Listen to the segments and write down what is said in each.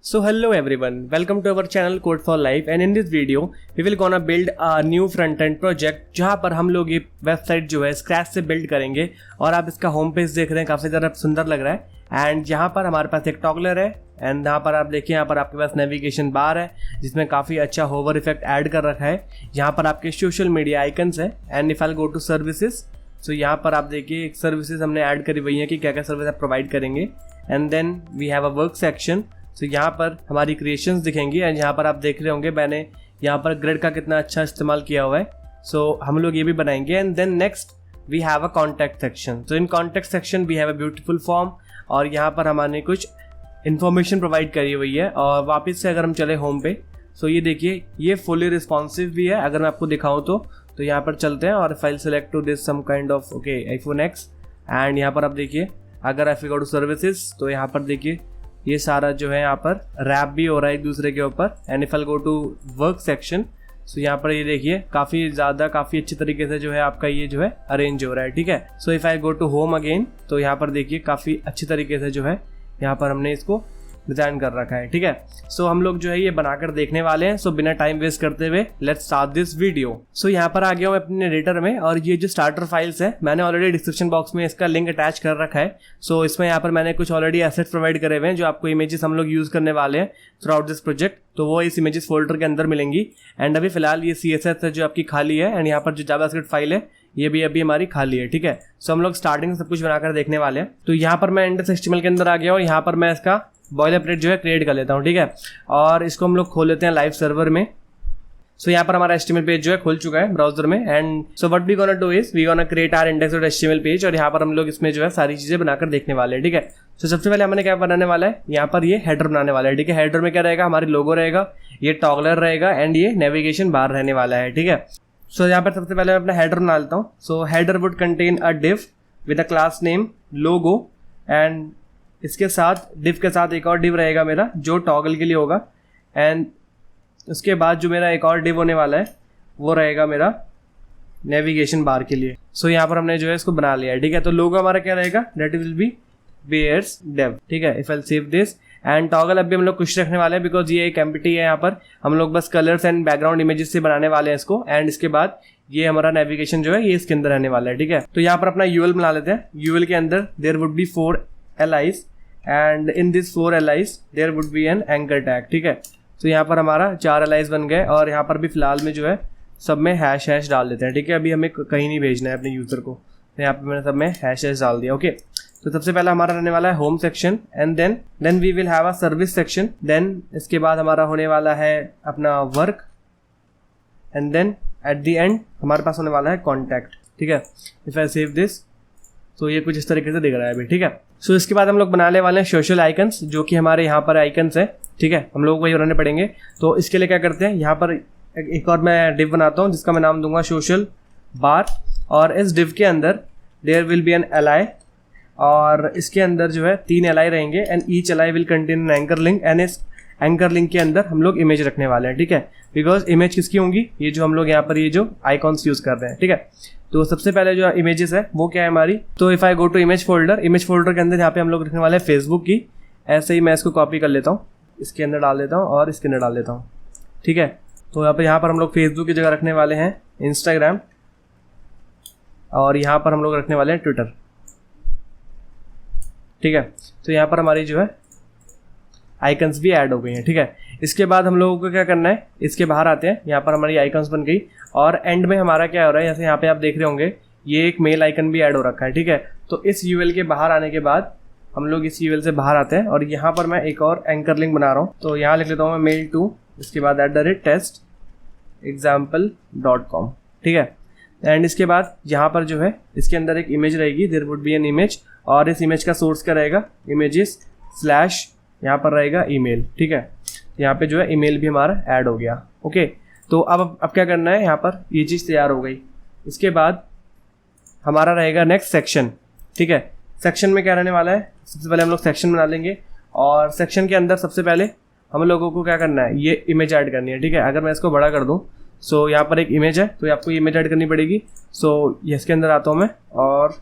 So hello everyone, welcome to our channel Code for Life and in this video we will gonna build a new front end project जहाँ पर हम लोग ये website जो है scratch से build करेंगे। और आप इसका होम पेज देख रहे हैं, काफ़ी ज़्यादा सुंदर लग रहा है। एंड यहाँ पर हमारे पास एक टॉगलर है एंड यहाँ पर आप देखिए, यहाँ पर आपके पास नेविगेशन बार है जिसमें काफ़ी अच्छा होवर इफेक्ट ऐड कर रखा है। यहाँ पर आपके सोशल मीडिया आइकन्स है and if I go to services, so यहाँ पर आप देखिए एक सर्विसेज हमने ऐड करी हुई है कि क्या क्या सर्विस आप प्रोवाइड करेंगे। And then we have a work section, तो यहाँ पर हमारी क्रिएशंस दिखेंगी एंड यहाँ पर आप देख रहे होंगे मैंने यहाँ पर ग्रिड का कितना अच्छा इस्तेमाल किया हुआ है। सो हम लोग ये भी बनाएंगे। And then next we have a contact section, तो in contact section we have a beautiful form और यहाँ पर हमारे कुछ इन्फॉर्मेशन प्रोवाइड करी हुई है। और वापस से अगर हम चले होम पे, सो ये देखिए ये फुली रिस्पॉन्सिव भी है। अगर मैं आपको दिखाऊँ तो यहाँ पर चलते हैं और file select to this some kind of okay iPhone X and यहाँ पर आप देखिए अगर आई गो टू सर्विसेज तो यहाँ पर देखिए ये सारा जो है यहाँ पर रैप भी हो रहा है एक दूसरे के ऊपर। And if I go to work section, so यहाँ पर ये देखिए काफ़ी अच्छी तरीके से जो है आपका ये जो है अरेंज हो रहा है, ठीक है। So if I go to home again, तो यहाँ पर देखिए काफ़ी अच्छी तरीके से जो है यहाँ पर हमने इसको डिज़ाइन कर रखा है, ठीक है। सो हम लोग जो है ये बनाकर देखने वाले हैं। सो बिना टाइम वेस्ट करते हुए लेट्स स्टार्ट दिस वीडियो। सो यहाँ पर आ गया हूँ अपने एडिटर में और ये जो स्टार्टर फाइल्स है मैंने ऑलरेडी डिस्क्रिप्शन बॉक्स में इसका लिंक अटैच कर रखा है। सो इसमें यहाँ पर मैंने कुछ ऑलरेडी एसेट्स प्रोवाइड करे हुए हैं जो आपको इमेजेस हम लोग यूज़ करने वाले हैं थ्रू आउट दिस प्रोजेक्ट, तो वो इस इमेजेस फोल्डर के अंदर मिलेंगी। एंड अभी फिलहाल ये CSS है जो आपकी खाली है एंड यहाँ पर जो जावास्क्रिप्ट फाइल है ये भी अभी हमारी खाली है, ठीक है। सो हम लोग स्टार्टिंग सब कुछ बनाकर देखने वाले हैं। तो यहाँ पर मैं index.html के अंदर आ गया और यहाँ पर मैं इसका बॉयलरप्लेट जो है क्रिएट कर लेता हूँ, ठीक है। और इसको हम लोग खोल लेते हैं लाइव सर्वर में। सो यहाँ पर हमारा HTML पेज जो है खुल चुका है ब्राउजर में। And so what we gonna do is we gonna create our index.html page और यहाँ पर हम लोग इसमें जो है सारी चीजें बनाकर देखने वाले हैं, ठीक है। सो सबसे पहले हमने क्या बनाने वाला है, यहाँ पर ये हेडर बनाने वाला है, ठीक है। हेडर में क्या रहेगा, हमारी लोगो रहेगा, ये टॉगलर रहेगा एंड ये नेविगेशन बार रहने वाला है, ठीक है। सो यहाँ पर सबसे पहले मैं अपना हेडर बना लेता हूँ। So header would contain a div with a class name logo and इसके साथ div के साथ एक और div रहेगा मेरा जो टॉगल के लिए होगा। एंड उसके बाद जो मेरा एक और div होने वाला है वो रहेगा मेरा नेविगेशन बार के लिए। सो यहाँ पर हमने जो है इसको बना लिया है, ठीक है। तो लोगो हमारा क्या रहेगा, that will be bears dev, ठीक है। If I save this and toggle अभी हम लोग कुछ रखने वाले हैं बिकॉज ये एक एम्प्टी है। यहाँ पर हम लोग बस कलर्स एंड बैकग्राउंड इमेजेस से बनाने वाले हैं इसको। एंड इसके बाद ये हमारा नेविगेशन जो है ये इसके अंदर रहने वाला है, ठीक है। तो यहाँ पर अपना यूएल बना लेते हैं। यूएल के अंदर there would be 4 LIs and in this 4 LIs there would be an anchor tag, ठीक है। तो यहाँ पर हमारा 4 LIs बन गए और यहाँ पर भी फिलहाल में जो है सब में हैश डाल देते हैं, ठीक है। अभी हमें कहीं नहीं भेजना है अपने यूजर को, तो यहाँ पर मैंने सब में हैश डाल दिया, ओके। तो सबसे पहला हमारा रहने वाला है home section and then we will have a service section. Then इसके बाद हमारा होने वाला है अपना work and then at the end हमारे पास होने वाला है कॉन्टैक्ट, ठीक है। इफ आई सेव दिस, तो ये कुछ इस तरीके से दिख रहा है अभी, ठीक है। सो इसके बाद हम लोग बनाने वाले हैं सोशल आइकन्स जो कि हमारे यहाँ पर आइकन्स है, ठीक है। हम लोग को ये बनाने पड़ेंगे। तो इसके लिए क्या करते हैं, यहाँ पर एक और मैं डिव बनाता हूँ जिसका मैं नाम दूंगा सोशल बार और इस डिव के अंदर there will be an LI और इसके अंदर जो है 3 LI रहेंगे and each LI will contain an anchor link and इस एंकर लिंक के अंदर हम लोग इमेज रखने वाले हैं, ठीक है। बिकॉज इमेज किसकी होंगी, ये जो हम लोग यहाँ पर ये जो आइकॉन्स यूज कर रहे हैं, ठीक है। तो सबसे पहले जो इमेजेस है वो क्या है हमारी, तो if I go to image folder के अंदर यहाँ पे हम लोग रखने वाले हैं फेसबुक की। ऐसे ही मैं इसको कॉपी कर लेता हूँ, इसके अंदर डाल देता हूँ और इसके अंदर डाल देता हूँ, ठीक है। तो यहाँ पर हम लोग फेसबुक की जगह रखने वाले हैं इंस्टाग्राम और यहाँ पर हम लोग रखने वाले हैं ट्विटर, ठीक है। तो यहाँ पर हमारी जो है आइकन्स भी ऐड हो गई हैं, ठीक है। इसके बाद हम लोगों को क्या करना है, इसके बाहर आते हैं। यहाँ पर हमारी आइकन्स बन गई और एंड में हमारा क्या हो रहा है, जैसे यहाँ पे आप देख रहे होंगे ये एक मेल आइकन भी ऐड हो रखा है, ठीक है। तो इस UL के बाहर आने के बाद हम लोग इस UL से बाहर आते हैं और यहाँ पर मैं एक और एंकर लिंक बना रहा हूँ। तो यहाँ लिख लेता हूँ मैं mail2 इसके बाद @testexample.com, ठीक है। एंड इसके बाद यहाँ पर जो है इसके अंदर एक इमेज रहेगी, there would be an image और इस इमेज का सोर्स क्या रहेगा, इमेजेस / यहाँ पर रहेगा ईमेल, ठीक है। यहाँ पे जो है ईमेल भी हमारा ऐड हो गया, ओके। तो अब क्या करना है, यहाँ पर ये चीज़ तैयार हो गई। इसके बाद हमारा रहेगा नेक्स्ट सेक्शन, ठीक है। सेक्शन में क्या रहने वाला है, सबसे पहले हम लोग सेक्शन बना लेंगे और सेक्शन के अंदर सबसे पहले हम लोगों को क्या करना है, ये इमेज ऐड करनी है, ठीक है। अगर मैं इसको बड़ा कर दूँ, सो यहाँ पर एक इमेज है तो आपको ये इमेज ऐड करनी पड़ेगी। सो इसके अंदर आता हूँ मैं और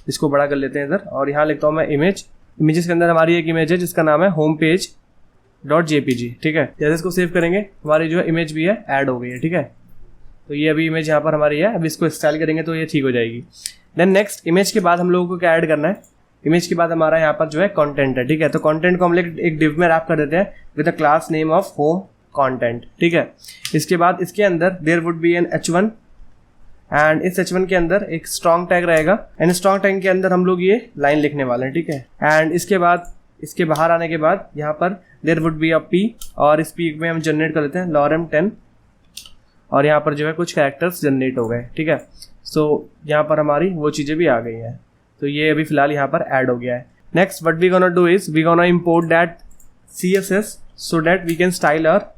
इसको बड़ा कर लेते हैं इधर और यहाँ लिखता हूँ मैं इमेजेस के अंदर हमारी एक इमेज है जिसका नाम है होम पेज .jpg, ठीक है। जैसे इसको सेव करेंगे हमारी जो है इमेज भी है ऐड हो गई है, ठीक है। तो ये अभी इमेज यहाँ पर हमारी है, अभी इसको स्टाइल करेंगे तो ये ठीक हो जाएगी। देन नेक्स्ट इमेज के बाद हम लोगों को क्या ऐड करना है, इमेज के बाद हमारा यहाँ पर जो है कंटेंट है, ठीक है। तो कंटेंट को हम लोग एक डिव में रैप कर देते हैं with the class name of home content, ठीक है। इसके बाद इसके अंदर there would be an h1 and इस h1 के अंदर एक स्ट्रॉन्ग टैग रहेगा एंड स्ट्रॉन्ग टैग के अंदर हम लोग ये लाइन लिखने वाले हैं, ठीक है। एंड इसके बाद इसके बाहर आने के बाद यहाँ पर there would be a p और इस p में हम जनरेट कर लेते हैं lorem 10 और यहाँ पर जो है कुछ कैरेक्टर्स जनरेट हो गए, ठीक है। सो यहाँ पर हमारी वो चीज़ें भी आ गई हैं, तो ये अभी फिलहाल यहाँ पर ऐड हो गया है। Next what we gonna do is we gonna import that CSS so that we can style our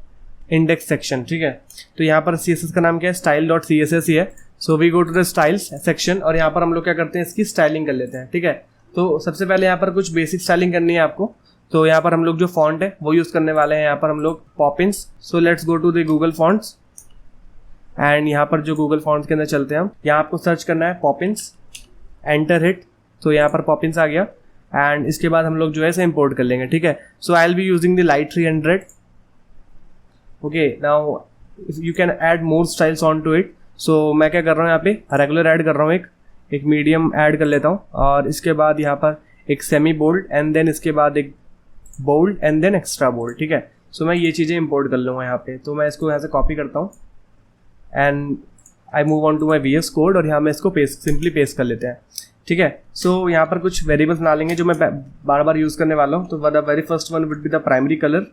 index section, ठीक है। तो यहाँ पर CSS का नाम क्या है, style.css ही है। So we go to the styles section और यहाँ पर हम लोग क्या करते हैं, इसकी स्टाइलिंग कर लेते हैं, ठीक है। तो सबसे पहले यहाँ पर कुछ बेसिक स्टाइलिंग करनी है आपको। तो यहाँ पर हम लोग जो फॉन्ट है वो यूज़ करने वाले हैं, यहाँ पर हम लोग Poppins. So let's go to the Google fonts and यहाँ पर जो गूगल फॉन्ट्स के अंदर चलते हैं हम, यहाँ आपको सर्च करना है पॉपिंस, एंटर हिट। तो यहाँ पर पॉपिंस आ गया एंड इसके बाद हम लोग जो है इसे इंपोर्ट कर लेंगे, ठीक है। So I will be using the light 300। Okay, now you can add more styles on to it. So मैं क्या कर रहा हूँ, यहाँ पे रेगुलर ऐड कर रहा हूँ, एक मीडियम ऐड कर लेता हूँ और इसके बाद यहाँ पर एक सेमी बोल्ड एंड देन इसके बाद एक bold and then extra bold, ठीक है। सो मैं ये चीज़ें इंपोर्ट कर लूँगा यहाँ पे। तो मैं इसको यहाँ से कॉपी करता हूँ and I move on to my VS code और यहाँ मैं इसको सिंपली पेस्ट कर लेते हैं, ठीक है। सो यहाँ पर कुछ वेरिएबल्स बना लेंगे जो मैं बार बार यूज़ करने वाला हूँ। तो the very first one would be the primary colour.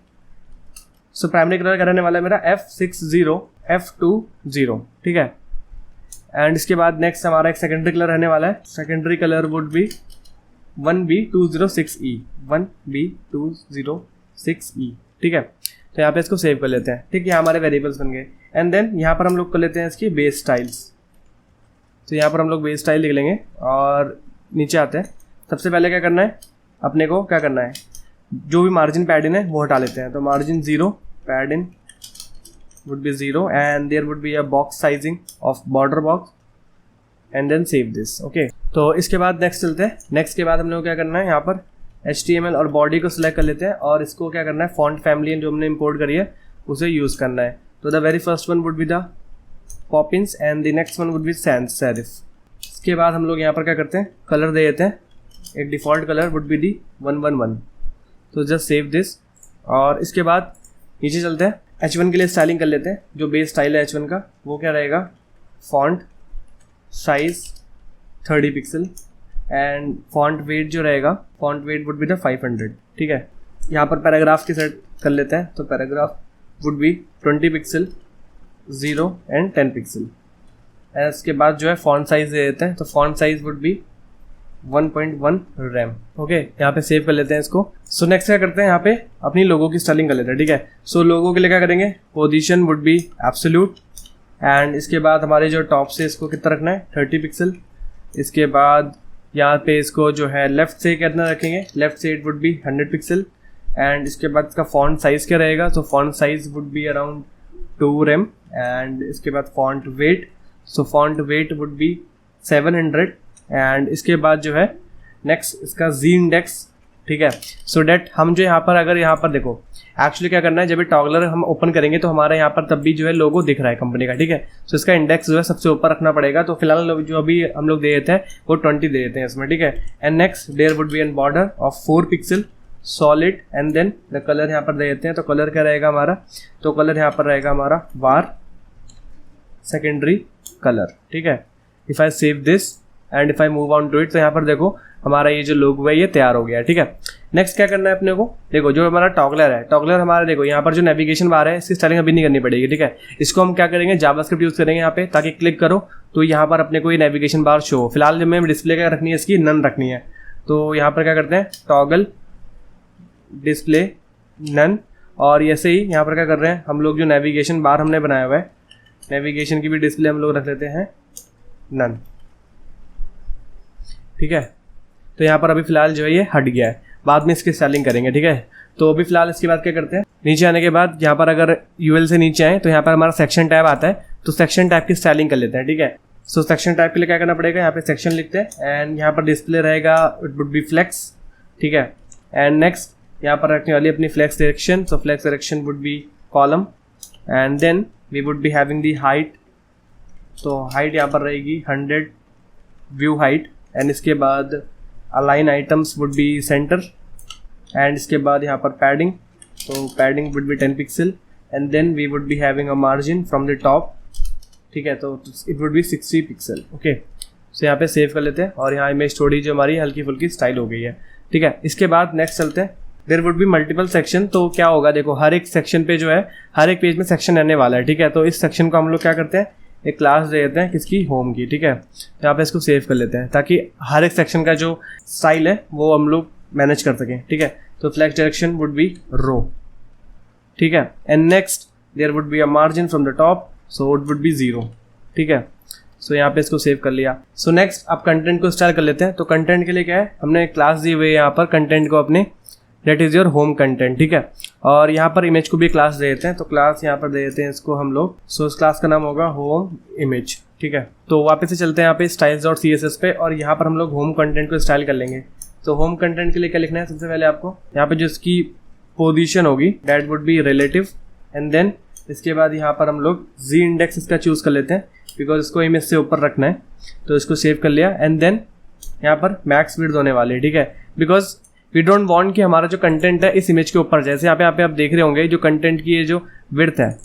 So primary colour का रहने वाला है मेरा F60F20, ठीक है। एंड इसके बाद नेक्स्ट हमारा एक सेकेंडरी कलर रहने वाला है। Secondary colour would B 1B206E, 1B206E, ठीक है। तो यहाँ पे इसको सेव कर लेते हैं, ठीक है। हमारे वेरिएबल्स बन गए एंड देन यहाँ पर हम लोग कर लेते हैं इसकी बेस स्टाइल्स। तो यहाँ पर हम लोग बेस स्टाइल लिख लेंगे और नीचे आते हैं। सबसे पहले क्या करना है, अपने को क्या करना है, जो भी मार्जिन पैडिन है वो हटा लेते हैं। तो margin 0, padding would be 0 and there would be a box sizing of border box and then save this, okay. तो इसके बाद नेक्स्ट चलते हैं। नेक्स्ट के बाद हम लोग क्या करना है, यहाँ पर HTML और बॉडी को सिलेक्ट कर लेते हैं और इसको क्या करना है, फॉन्ट फैमिली जो हमने इंपोर्ट करी है उसे यूज़ करना है। तो the very first one would be the Poppins and the next one would be sans serif. इसके बाद हम लोग यहाँ पर क्या करते हैं, कलर दे देते हैं। एक डिफ़ॉल्ट कलर वुड बी दी 111। तो जस्ट सेव दिस और इसके बाद नीचे चलते हैं। H1 के लिए स्टाइलिंग कर लेते हैं। जो बेस स्टाइल है H1 का वो क्या रहेगा, font size 30 pixel and font weight जो रहेगा, font weight would be the 500, ठीक है। यहाँ पर पैराग्राफ की सेट कर लेते हैं। तो paragraph would be 20 pixel, 0 and 10 pixel. And इसके बाद जो है फॉन्ट साइज दे देते हैं। तो font size would B 1.1 RAM, okay. यहाँ पे सेव कर लेते हैं इसको। सो नेक्स्ट क्या करते हैं, यहाँ पे अपनी लोगो की स्टाइलिंग कर लेते हैं, ठीक है। सो लोगो के लिए क्या करेंगे, position would be absolute and इसके बाद हमारे जो टॉप से इसको कितना रखना है, 30 पिक्सल। इसके बाद यहाँ पे इसको जो है लेफ्ट से कितना रखेंगे, लेफ्ट से it would be 100 pixel and इसके बाद इसका फॉन्ट साइज क्या रहेगा, तो font size would be around 2 RAM and इसके बाद font weight, so font weight would B 700 and इसके बाद जो है नेक्स्ट इसका Z इंडेक्स, ठीक है। सो डैट हम जो यहाँ पर अगर यहाँ पर देखो एक्चुअली क्या करना है, जब ये टॉगलर हम ओपन करेंगे तो हमारे यहाँ पर तब भी जो है लोगो दिख रहा है कंपनी का, ठीक है। सो इसका इंडेक्स जो है सबसे ऊपर रखना पड़ेगा। तो फिलहाल जो अभी हम लोग दे देते हैं वो 20 दे देते हैं इसमें, ठीक है। And next there would be an border of 4 pixel solid and then the colour यहाँ पर दे देते हैं। तो कलर क्या रहेगा हमारा, तो कलर यहाँ पर रहेगा हमारा वार सेकेंडरी कलर, ठीक है। If I save this and if I move on to it, तो यहाँ पर देखो हमारा ये जो लोगो है ये तैयार हो गया है, ठीक है। नेक्स्ट क्या करना है अपने को, देखो जो हमारा टॉगलर है, टॉगलर हमारा देखो यहाँ पर जो नेविगेशन बार है इसकी स्टाइलिंग अभी नहीं करनी पड़ेगी, ठीक है। इसको हम क्या करेंगे, जावास्क्रिप्ट यूज़ करेंगे यहाँ पे, ताकि क्लिक करो तो यहाँ पर अपने को ये नेविगेशन बार शो हो। फिलहाल जब मैं डिस्प्ले क्या रखनी है, इसकी नन रखनी है। तो यहाँ पर क्या करते हैं, टॉगल डिस्प्ले नन और ऐसे ही यहाँ पर क्या कर रहे हैं हम लोग, जो नेविगेशन बार हमने बनाया हुआ है नेविगेशन की भी डिस्प्ले हम लोग रख लेते हैं नन, ठीक है। तो यहाँ पर अभी फिलहाल जो है ये हट गया है, बाद में इसकी स्टाइलिंग करेंगे, ठीक है। तो अभी फिलहाल इसके बाद क्या करते हैं, नीचे आने के बाद यहाँ पर अगर UL से नीचे आए तो यहाँ पर हमारा सेक्शन टैब आता है। तो सेक्शन टैब की स्टाइलिंग कर लेते हैं, ठीक है। सो सेक्शन टैब के लिए क्या करना पड़ेगा, यहाँ पे सेक्शन लिखते हैं एंड यहाँ पर डिस्प्ले रहेगा इट वुड बी फ्लेक्स, ठीक है। एंड नेक्स्ट यहाँ पर रखने वाली अपनी flex direction, so flex direction would be column and then we would be having the height, तो हाइट यहाँ पर रहेगी 100 व्यू हाइट एंड इसके बाद align items would be centre and इसके बाद यहाँ पर पैडिंग, तो padding would be 10 pixel and then we would be having a margin from the top, ठीक है, तो it would be 60 pixel. Okay, so यहाँ पे सेव कर लेते हैं और यहाँ इमेज थोड़ी जो हमारी हल्की फुल्की स्टाइल हो गई है, ठीक है। इसके बाद नेक्स्ट चलते हैं। There would be multiple section, तो क्या होगा देखो, हर एक सेक्शन पे जो है हर एक पेज में सेक्शन रहने वाला है, ठीक है। तो इस सेक्शन को हम लोग क्या करते हैं, एक क्लास दे देते हैं किसकी, होम की, ठीक है। तो यहाँ पे इसको सेव कर लेते हैं ताकि हर एक सेक्शन का जो स्टाइल है वो हम लोग मैनेज कर सकें, ठीक है। तो flex direction would be row, ठीक है। And next there would be a margin from the top, so it would be 0, ठीक है। सो यहाँ पे इसको सेव कर लिया। सो नेक्स्ट आप कंटेंट को स्टाइल कर लेते हैं। तो कंटेंट के लिए क्या है, हमने एक क्लास दी हुई है यहाँ पर कंटेंट को अपने, that is your home content, ठीक है। और यहाँ पर इमेज को भी क्लास दे देते हैं, तो क्लास यहाँ पर दे देते हैं इसको हम लोग, सो इस क्लास का नाम होगा होम इमेज, ठीक है। तो वापस से चलते हैं यहाँ पे styles.css पे और यहाँ पर हम लोग होम कंटेंट को स्टाइल कर लेंगे। तो होम कंटेंट के लिए क्या लिखना है, सबसे पहले आपको यहाँ पे जो इसकी पोजीशन होगी that would be relative and then इसके बाद यहाँ पर हम लोग z इंडेक्स इसका चूज कर लेते हैं बिकॉज इसको इमेज से ऊपर रखना है, तो इसको सेव कर लिया एंड देन यहाँ पर मैक्स विड्थ होने वाली है, ठीक है। बिकॉज वी डोंट वांट कि हमारा जो कंटेंट है इस इमेज के ऊपर, जैसे यहाँ पे आप देख रहे होंगे जो कंटेंट की ये जो विड्थ है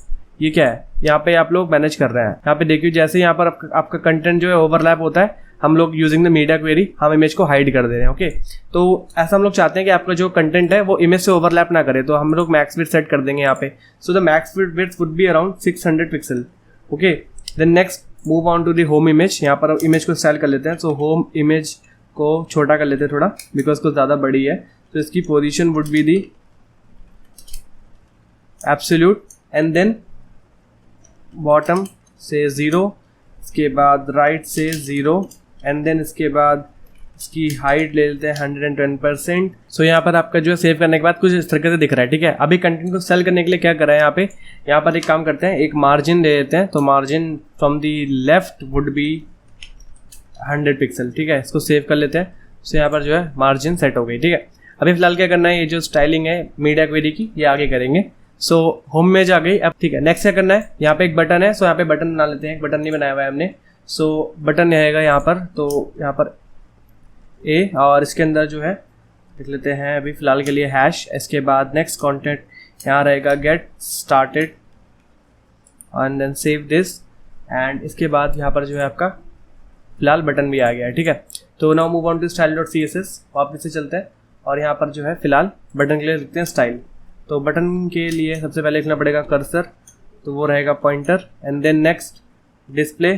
ये क्या है, यहाँ पे आप लोग मैनेज कर रहे हैं। यहाँ पे देखिए जैसे यहाँ पर आपका कंटेंट जो है ओवरलैप होता है, हम लोग यूजिंग द मीडिया क्वेरी हम इमेज को हाइड कर दे रहे हैं, ओके। तो ऐसा हम लोग चाहते हैं कि आपका जो कंटेंट है वो इमेज से ओवरलैप ना करे, तो हम लोग मैक्स विड्थ सेट कर देंगे यहाँ पे। So the max width would be around 600 pixel, okay. Then next move on to the home image. यहाँ पर इमेज को स्टाइल कर लेते हैं, सो होम इमेज को छोटा कर लेते हैं थोड़ा बिकॉज कुछ ज़्यादा बड़ी है। तो इसकी position would be the absolute and then bottom से 0, इसके बाद राइट से 0 एंड देन इसके बाद इसकी हाइट ले लेते हैं 110%। सो यहाँ पर आपका जो है सेव करने के बाद कुछ इस तरीके से दिख रहा है, ठीक है। अभी कंटेंट को सेल करने के लिए क्या कर रहे हैं यहाँ पर एक काम करते हैं, एक मार्जिन ले लेते हैं। तो margin from the left would be 100 pixel, ठीक है। इसको सेव कर लेते हैं। सो यहाँ पर जो है मार्जिन सेट हो गई, ठीक है। अभी फिलहाल क्या करना है, ये जो स्टाइलिंग है मीडिया क्वेरी की ये आगे करेंगे। सो होम में जा गई अब, ठीक है। नेक्स्ट क्या करना है, यहाँ पे एक बटन है, सो यहाँ पे बटन बना लेते हैं। एक बटन नहीं बनाया हुआ है हमने, सो बटन रहेगा यहाँ पर, तो यहाँ पर ए और इसके अंदर जो है लिख लेते हैं अभी फिलहाल के लिए हैश। इसके बाद नेक्स्ट कंटेंट यहाँ रहेगा get started and then save this and इसके बाद यहाँ पर जो है आपका फिलहाल बटन भी आ गया है, ठीक है। तो now move on to style.css, वापस से चलते हैं और यहाँ पर जो है फिलहाल बटन के लिए लिखते हैं स्टाइल। तो बटन के लिए सबसे पहले लिखना पड़ेगा कर्सर, तो वो रहेगा pointer and then next display,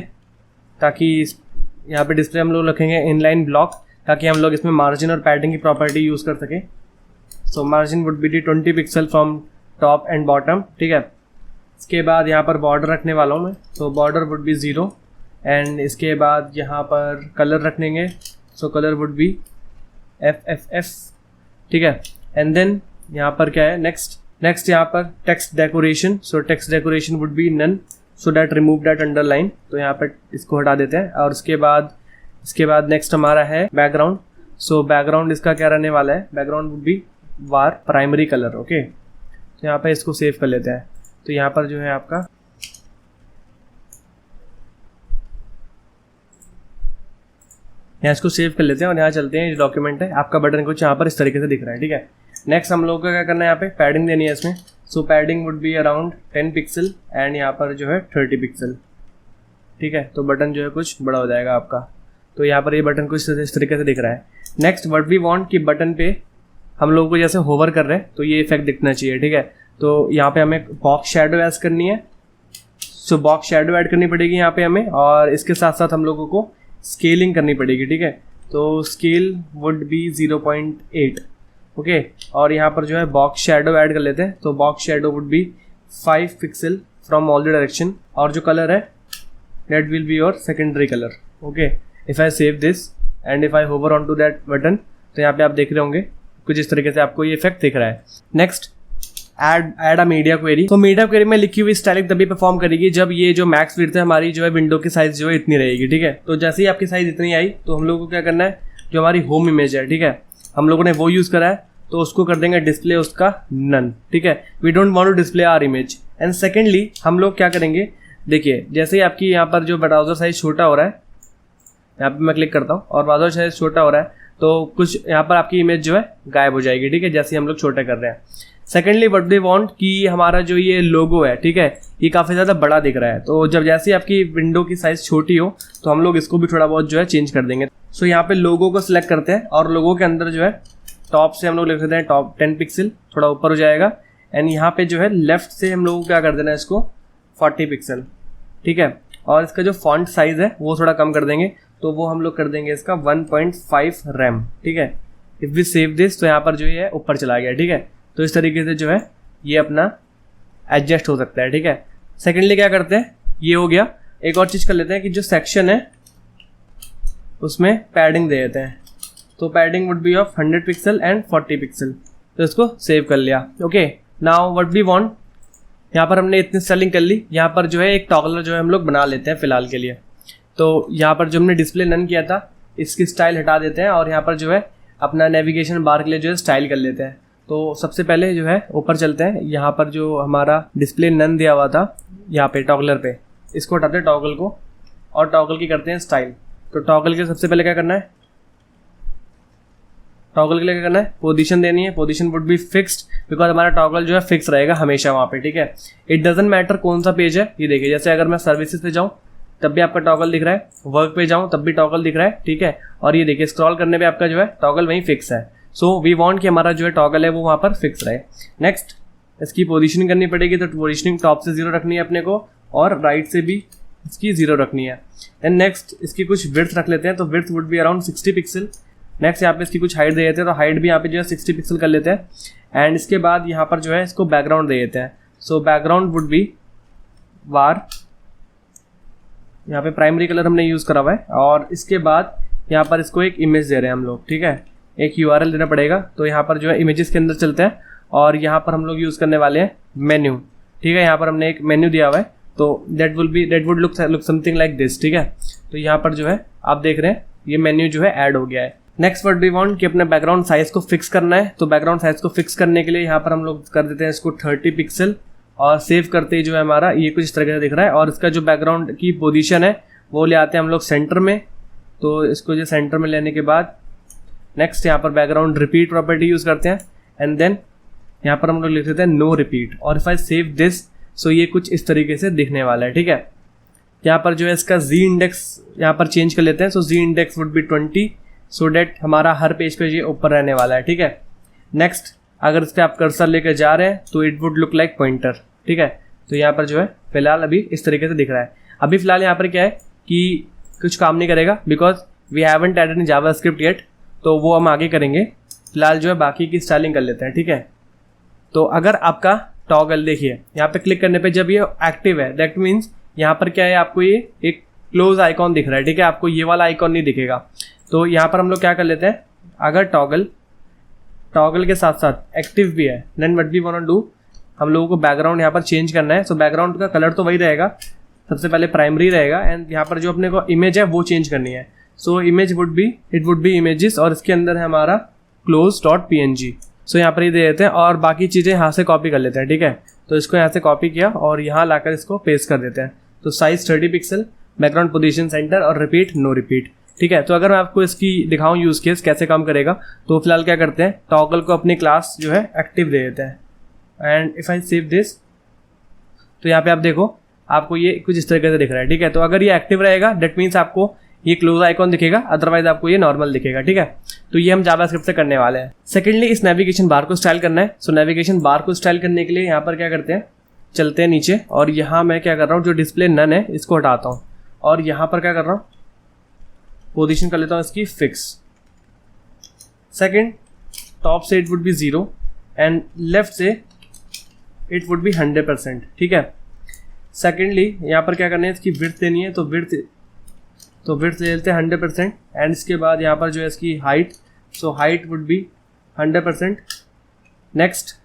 ताकि यहाँ पे डिस्प्ले हम लोग रखेंगे इनलाइन ब्लॉक ताकि हम लोग इसमें मार्जिन और पैडिंग की प्रॉपर्टी यूज़ कर सकें। So margin would be the 20 pixel from top and bottom, ठीक है। इसके बाद यहाँ पर बॉर्डर रखने वाला हूँ मैं, तो बॉर्डर वुड बी 0 एंड इसके बाद यहाँ पर कलर रखेंगे, सो कलर वुड बी FFF, ठीक है। एंड देन यहाँ पर क्या है नेक्स्ट यहाँ पर text decoration, so text decoration would be none, so that remove that underline, तो यहाँ पर इसको हटा देते हैं। और इसके बाद नेक्स्ट हमारा है बैकग्राउंड, सो बैकग्राउंड इसका क्या रहने वाला है, background would be war primary colour, okay. तो यहाँ पर इसको सेव कर लेते हैं। तो यहाँ पर जो है आपका यहाँ इसको सेव कर लेते हैं और यहाँ चलते हैं, जो डॉक्यूमेंट है आपका बटन कुछ यहाँ पर इस तरीके से दिख रहा है, ठीक है। नेक्स्ट हम लोग को क्या करना है, यहाँ पे पैडिंग देनी है इसमें। So padding would be around 10 pixel and यहाँ पर जो है 30 पिक्सल, ठीक है। तो बटन जो है कुछ बड़ा हो जाएगा आपका। तो यहाँ पर ये बटन कुछ इस तरीके से दिख रहा है। नेक्स्ट व्हाट वी वांट कि बटन पे हम लोगों को जैसे होवर कर रहे हैं तो ये इफेक्ट दिखना चाहिए, ठीक है। तो यहाँ पे हमें बॉक्स शैडो ऐड करनी है, सो बॉक्स शैडो ऐड करनी पड़ेगी यहाँ पे हमें, और इसके साथ साथ हम लोगों को स्केलिंग करनी पड़ेगी, ठीक है। तो स्केल वुड बी 0.8, ओके। और यहाँ पर जो है बॉक्स शैडो ऐड कर लेते हैं। तो box shadow would be 5 pixel from all the direction, और जो कलर है that will be your secondary colour, okay. If I save this and if I hover on to that button, तो यहाँ पे आप देख रहे होंगे कुछ इस तरीके से आपको ये इफेक्ट दिख रहा है। Next add a media query. तो मीडिया क्वेरी में लिखी हुई स्टाइलिंग तभी परफॉर्म करेगी जब ये जो मैक्स विड्थ है हमारी जो है विंडो की साइज जो है इतनी रहेगी, ठीक है। तो जैसे ही आपकी साइज इतनी आई तो हम लोगों को क्या करना है, जो हमारी होम इमेज है, ठीक है, हम लोगों ने वो यूज़ करा है। तो उसको कर देंगे डिस्प्ले उसका नन, ठीक है। We don't want to display our image. And secondly हम लोग क्या करेंगे, देखिए जैसे ही आपकी यहाँ पर जो ब्राउज़र साइज छोटा हो रहा है, यहाँ पे मैं क्लिक करता हूँ और ब्राउज़र साइज छोटा हो रहा है, तो कुछ यहाँ पर आपकी इमेज जो है गायब हो जाएगी, ठीक है, जैसे हम लोग छोटा कर रहे हैं। सेकेंडली व्हाट वी वांट कि हमारा जो ये लोगो है, ठीक है, ये काफ़ी ज़्यादा बड़ा दिख रहा है, तो जब जैसे आपकी विंडो की साइज़ छोटी हो तो हम लोग इसको भी थोड़ा बहुत जो है चेंज कर देंगे। सो यहाँ पे लोगो को सिलेक्ट करते हैं और लोगो के अंदर जो है टॉप से हम लोग लिख देते हैं टॉप 10 पिक्सल, थोड़ा ऊपर हो जाएगा। एंड यहाँ पे जो है लेफ्ट से हम लोग क्या कर देना है इसको 40 पिक्सल, ठीक है। और इसका जो फॉन्ट साइज़ है वो थोड़ा कम कर देंगे, तो वो हम लोग कर देंगे इसका 1.5 रैम, ठीक है। इफ़ वी सेव दिस तो यहाँ पर जो है ऊपर चला गया, ठीक है। तो इस तरीके से जो है ये अपना एडजस्ट हो सकता है, ठीक है। सेकेंडली क्या करते हैं, ये हो गया। एक और चीज़ कर लेते हैं कि जो सेक्शन है उसमें पैडिंग दे देते हैं, तो padding would be of 100 pixel and 40 pixel. तो इसको सेव कर लिया। Okay, now what we want, यहाँ पर हमने इतनी सेटिंग कर ली। यहाँ पर जो है एक टॉगलर जो है हम लोग बना लेते हैं फ़िलहाल के लिए। तो यहाँ पर जो हमने डिस्प्ले नन किया था इसकी स्टाइल हटा देते हैं और यहाँ पर जो है अपना नेविगेशन बार के लिए जो है स्टाइल कर लेते हैं। तो सबसे पहले जो है ऊपर चलते हैं, यहाँ पर जो हमारा डिस्प्ले नन दिया हुआ था यहाँ पे टॉगलर पे, इसको हटाते हैं टॉगल को और टॉगल की करते हैं स्टाइल। तो टॉगल के सबसे पहले क्या करना है, टॉगल के लिए क्या करना है, पोजीशन देनी है। Position would be fixed because हमारा टॉगल जो है फिक्स रहेगा हमेशा वहाँ पे, ठीक है। इट डजंट मैटर कौन सा पेज है। ये देखिए जैसे अगर मैं सर्विसेज पे जाऊँ तब भी आपका टॉगल दिख रहा है, वर्क पे जाऊँ तब भी टॉगल दिख रहा है, ठीक है। और ये देखिए स्क्रॉल करने पे आपका जो है टॉगल वहीं फिक्स है। सो वी वांट कि हमारा जो है टॉगल है वो वहाँ पर फिक्स रहे। नेक्स्ट इसकी पोजीशनिंग करनी पड़ेगी, तो पोजीशनिंग टॉप से 0 रखनी है अपने को और राइट से भी इसकी 0 रखनी है। एंड नेक्स्ट इसकी कुछ विड्थ रख लेते हैं, तो width would be around 60 pixel. Next यहाँ पे इसकी कुछ हाइट दे देते हैं, तो हाइट भी यहाँ पे जो है 60 पिक्सल कर लेते हैं। एंड इसके बाद यहाँ पर जो है इसको बैकग्राउंड दे देते हैं। सो बैकग्राउंड वुड बी वार, यहाँ पे प्राइमरी कलर हमने यूज़ करा हुआ है। और इसके बाद यहाँ पर इसको एक इमेज दे रहे हैं हम लोग, ठीक है, एक URL देना पड़ेगा। तो यहाँ पर जो है इमेजेस के अंदर चलते हैं और यहाँ पर हम लोग यूज़ करने वाले हैं मेन्यू, ठीक है। यहाँ पर हमने एक मेन्यू दिया हुआ है, तो that would look something like this, ठीक है। तो यहाँ पर जो है आप देख रहे हैं ये मेन्यू जो है ऐड हो गया है। नेक्स्ट व्हाट वी वांट कि अपने बैकग्राउंड साइज को फिक्स करना है। तो बैकग्राउंड साइज को फिक्स करने के लिए यहाँ पर हम लोग कर देते हैं इसको 30 पिक्सल और सेव करते ही जो है हमारा ये कुछ इस तरह से दिख रहा है। और इसका जो बैकग्राउंड की पोजीशन है वो ले आते हैं हम लोग सेंटर में। तो इसको जो सेंटर में लेने के बाद नेक्स्ट यहाँ पर बैकग्राउंड रिपीट प्रॉपर्टी यूज़ करते हैं एंड देन यहाँ पर हम लोग लिख देते हैं नो रिपीट। और if I save this so ये कुछ इस तरीके से दिखने वाला है, ठीक है। यहाँ पर जो है इसका Z इंडेक्स यहाँ पर चेंज कर लेते हैं। So Z index would be 20 so that हमारा हर पेज पे ये ऊपर रहने वाला है, ठीक है। नेक्स्ट अगर इस पर आप कर्सर लेकर जा रहे हैं तो it would look like pointer, ठीक है। तो यहाँ पर जो है फिलहाल अभी इस तरीके से दिख रहा है। अभी फिलहाल यहाँ पर क्या है कि कुछ काम नहीं करेगा because we haven't added in JavaScript yet, तो वो हम आगे करेंगे। फिलहाल जो है बाकी की स्टाइलिंग कर लेते हैं, ठीक है। तो अगर आपका टॉगल देखिए यहाँ पे क्लिक करने पे जब ये एक्टिव है दैट मीन्स यहाँ पर क्या है, आपको ये एक क्लोज आइकॉन दिख रहा है, ठीक है। आपको ये वाला आइकॉन नहीं दिखेगा। तो यहाँ पर हम लोग क्या कर लेते हैं, अगर टॉगल के साथ साथ एक्टिव भी है then what we want to do, हम लोगों को बैकग्राउंड यहाँ पर चेंज करना है। सो बैकग्राउंड का कलर तो वही रहेगा, सबसे पहले प्राइमरी रहेगा एंड यहाँ पर जो अपने को इमेज है वो चेंज करनी है। So image would be images और इसके अंदर है हमारा close.png। सो यहाँ पर ही दे देते हैं और बाकी चीज़ें यहाँ से कॉपी कर लेते हैं, ठीक है। तो इसको यहाँ से कॉपी किया और यहाँ लाकर इसको पेस्ट कर देते हैं। तो size 30 pixel, background position centre और रिपीट नो रिपीट, ठीक है। तो अगर मैं आपको इसकी दिखाऊं यूज़ केस कैसे काम करेगा, तो फिलहाल क्या करते हैं टॉगल को अपनी क्लास जो है एक्टिव दे देते हैं। And if I save this तो यहाँ पे आप देखो आपको ये कुछ इस तरीके से दिख रहा है, ठीक है। तो अगर ये एक्टिव रहेगा दैट मीन्स आपको ये क्लोज आइकॉन दिखेगा, अदरवाइज आपको ये नॉर्मल दिखेगा, ठीक है। तो ये हम जावास्क्रिप्ट से करने वाले हैं। सेकेंडली इस नेविगेशन बार को स्टाइल करना है। सो नेविगेशन बार को स्टाइल करने के लिए यहाँ पर क्या करते हैं, चलते हैं नीचे और यहाँ मैं क्या कर रहा हूँ, जो डिस्प्ले नन है इसको हटाता हूँ और यहाँ पर क्या कर रहा हूँ, पोजीशन कर लेता हूँ इसकी फिक्स। सेकंड टॉप से it would be 0 and left से इट वुड बी 100%, ठीक है। सेकेंडली यहाँ पर क्या करना है, इसकी विड्थ देनी है, तो विड्थ ले लेते हैं 100% एंड इसके बाद यहाँ पर जो है इसकी height, so height would be 100%। Next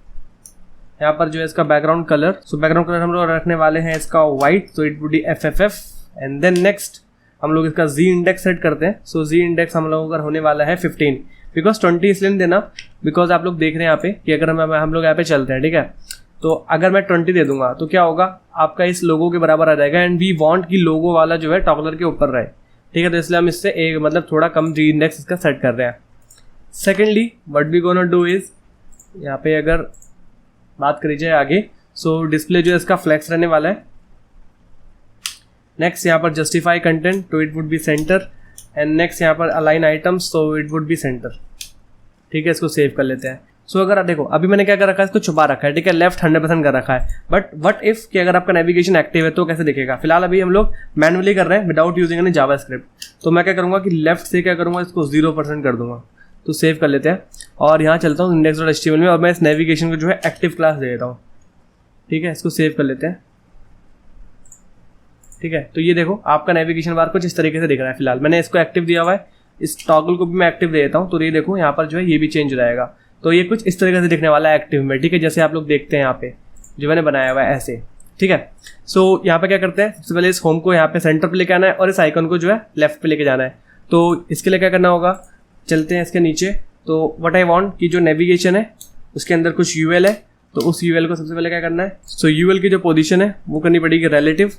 यहाँ पर जो है इसका background colour, so background colour हम लोग रखने वाले हैं इसका white, so it would be FFF। And then next हम लोग इसका Z इंडेक्स सेट करते हैं। सो Z इंडेक्स हम लोगों का होने वाला है 15 बिकॉज 20 इसलिए नहीं देना, बिकॉज आप लोग देख रहे हैं यहाँ पे कि अगर हम लोग यहाँ पे चलते हैं, ठीक है, तो अगर मैं 20 दे दूंगा तो क्या होगा, आपका इस लोगो के बराबर आ जाएगा, एंड वी वांट कि लोगो वाला जो है टॉगलर के ऊपर रहे, ठीक है, तो इसलिए हम इससे एक मतलब थोड़ा कम जी इंडेक्स इसका सेट कर रहे हैं। Secondly what we gonna do is, यहाँ पे अगर बात करी जाए आगे, सो डिस्प्ले जो है इसका फ्लैक्स रहने वाला है। नेक्स्ट यहाँ पर जस्टिफाई कंटेंट, तो it would be centre, and next यहाँ पर अलाइन आइटम्स, तो इट वुड बी सेंटर, ठीक है, इसको सेव कर लेते हैं। सो अगर आप देखो अभी मैंने क्या कर रखा है, इसको छुपा रखा है, ठीक है, लेफ्ट 100% कर रखा है, बट व्हाट इफ कि अगर आपका नेविगेशन एक्टिव है तो कैसे दिखेगा। फिलहाल अभी हम लोग मैनुअली कर रहे हैं विदाउट यूजिंग एनी जावास्क्रिप्ट, तो मैं क्या करूँगा कि लेफ्ट से क्या करूँगा, इसको 0% कर दूंगा, तो सेव कर लेते हैं। और यहाँ चलता हूँ index.html में, और मैं इस नेविगेशन को जो है एक्टिव क्लास दे देता हूँ, ठीक है, इसको सेव कर लेते हैं, ठीक है। तो ये देखो आपका नेविगेशन बार कुछ इस तरीके से दिख रहा है। फिलहाल मैंने इसको एक्टिव दिया हुआ है, इस टॉगल को भी मैं एक्टिव दे देता हूँ, तो ये देखो यहाँ पर जो है ये भी चेंज हो जाएगा, तो ये कुछ इस तरीके से दिखने वाला है एक्टिव में, ठीक है, जैसे आप लोग देखते हैं यहाँ पे जो मैंने बनाया हुआ है ऐसे, ठीक है। सो यहाँ पे क्या करते हैं, सबसे पहले इस होम को यहाँ पे सेंटर पे लेके आना है और इस आइकन को जो है लेफ्ट पे लेके जाना है। तो इसके लिए क्या करना होगा, चलते हैं इसके नीचे, तो व्हाट आई वांट कि जो नेविगेशन है उसके अंदर कुछ यूएल है, तो उस यूएल को सबसे पहले क्या करना है, सो यूएल की जो पोजीशन है वो करनी पड़ेगी रिलेटिव,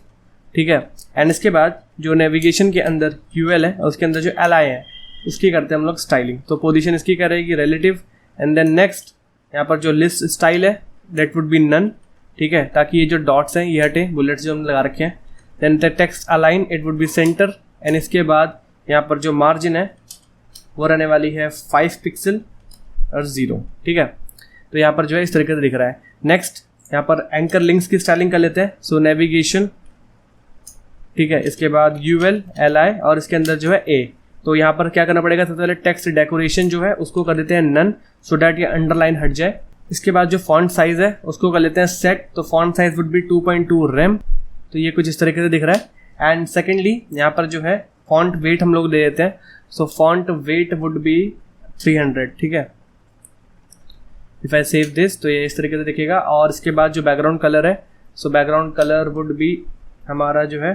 ठीक है, एंड इसके बाद जो नेविगेशन के अंदर यूएल है और उसके अंदर जो एलआई है उसकी करते हैं हम लोग स्टाइलिंग, तो पोजीशन इसकी क्या रहेगी रिलेटिव, एंड देन नेक्स्ट यहाँ पर जो लिस्ट स्टाइल है दैट वुड बी नन, ठीक है, ताकि ये जो डॉट्स हैं ये हटे, बुलेट्स जो हमने लगा रखे हैं, then the text align it would be centre, and इसके बाद यहाँ पर जो मार्जिन है वो रहने वाली है 5 पिक्सल और 0, ठीक है, तो यहाँ पर जो है इस तरीके से दिख रहा है। नेक्स्ट यहाँ पर एंकर लिंक्स की स्टाइलिंग कर लेते हैं, सो नेविगेशन, ठीक है, इसके बाद यूएल एलआई और इसके अंदर जो है ए, तो यहाँ पर क्या करना पड़ेगा, सबसे पहले टेक्स्ट डेकोरेशन जो है उसको कर देते हैं नन, सो डैट ये अंडरलाइन हट जाए। इसके बाद जो फॉन्ट साइज है उसको कर लेते हैं सेट, तो font size would be 2.2 rem, तो ये कुछ इस तरीके से दिख रहा है। एंड सेकेंडली यहाँ पर जो है फॉन्ट वेट हम लोग दे देते हैं, सो फॉन्ट वेट वुड बी 300, ठीक है। इफ आई सेव दिस तो ये इस तरीके से दिखेगा। और इसके बाद जो बैकग्राउंड कलर है, सो बैकग्राउंड कलर वुड बी हमारा जो है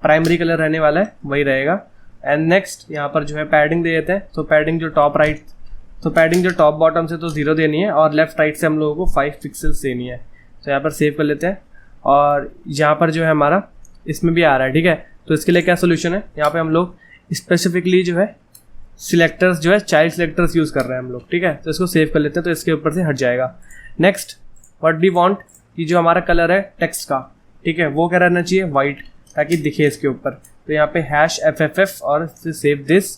प्राइमरी कलर रहने वाला है, वही रहेगा। एंड नेक्स्ट यहाँ पर जो है पैडिंग दे देते हैं, तो पैडिंग जो टॉप राइट, तो पैडिंग जो टॉप बॉटम से तो 0 देनी है और लेफ्ट राइट से हम लोगों को 5 पिक्सल्स देनी है, तो यहाँ पर सेव कर लेते हैं। और यहाँ पर जो है हमारा इसमें भी आ रहा है, ठीक है, तो इसके लिए क्या सोल्यूशन है, यहाँ पे हम लोग स्पेसिफिकली जो है सिलेक्टर्स जो है चाइल्ड सिलेक्टर्स यूज़ कर रहे हैं हम लोग, ठीक है, तो इसको सेव कर लेते हैं, तो इसके ऊपर से हट जाएगा। नेक्स्ट व्हाट वी वांट कि जो हमारा कलर है टेक्स्ट का, ठीक है, वो क्या रहना चाहिए वाइट, ताकि दिखे इसके ऊपर, तो यहाँ पे #FFF और save this,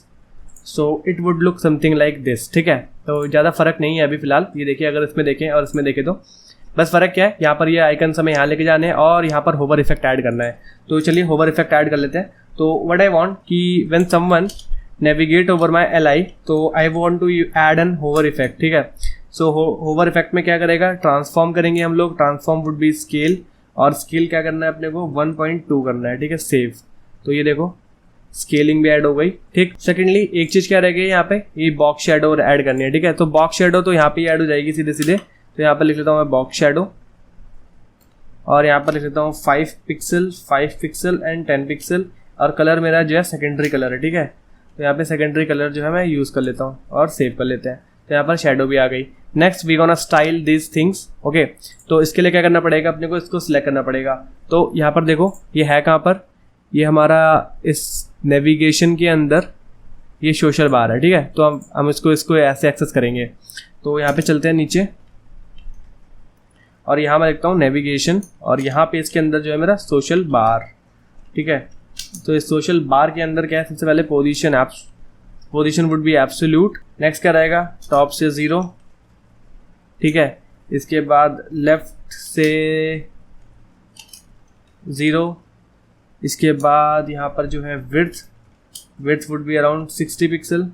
so it would look something like this, ठीक है। तो ज़्यादा फर्क नहीं है अभी फिलहाल, ये देखिए अगर इसमें देखें और इसमें देखें तो बस फ़र्क क्या है, यहाँ पर ये आइकन हमें यहाँ लेके जाने हैं और यहाँ पर होवर इफेक्ट ऐड करना है, तो चलिए होवर इफेक्ट ऐड कर लेते हैं। तो व्हाट आई वांट कि when someone navigate over my LI, तो I want to add an hover effect, ठीक है। सो होवर इफेक्ट में क्या करेगा, ट्रांसफॉर्म करेंगे हम लोग, ट्रांसफॉर्म वुड बी स्केल, और स्केल क्या करना है अपने को 1.2 करना है, ठीक है, सेव, तो ये देखो स्केलिंग भी ऐड हो गई, ठीक। सेकेंडली एक चीज़ क्या रह गई यहाँ पे, ये बॉक्स शेडो ऐड करनी है, ठीक है, तो बॉक्स शेडो तो यहाँ पे ऐड हो जाएगी सीधे सीधे, तो यहाँ पर लिख लेता हूँ मैं बॉक्स शेडो, और यहाँ पर लिख लेता हूँ 5 पिक्सल एंड 10 पिक्सल, और कलर मेरा जो है सेकेंडरी कलर है, ठीक है, तो यहाँ पे सेकेंडरी कलर जो है मैं यूज़ कर लेता हूँ और सेव कर लेते हैं, तो यहाँ पर शेडो भी आ गई। Next we gonna style this things, okay, तो इसके लिए क्या करना पड़ेगा अपने को, इसको सिलेक्ट करना पड़ेगा। तो यहाँ पर देखो ये है कहाँ पर, ये हमारा इस नेविगेशन के अंदर ये सोशल बार है, ठीक है, तो हम इसको ऐसे एक्सेस करेंगे। तो यहाँ पे चलते हैं नीचे, और यहाँ मैं लिखता हूँ नेविगेशन, और यहाँ पे इसके अंदर जो है मेरा सोशल बार, ठीक है, तो इस सोशल बार के अंदर क्या है, सबसे पहले position would be absolute, next क्या रहेगा टॉप से 0, ठीक है, इसके बाद लेफ्ट से 0, इसके बाद यहाँ पर जो है width would be around 60 pixel,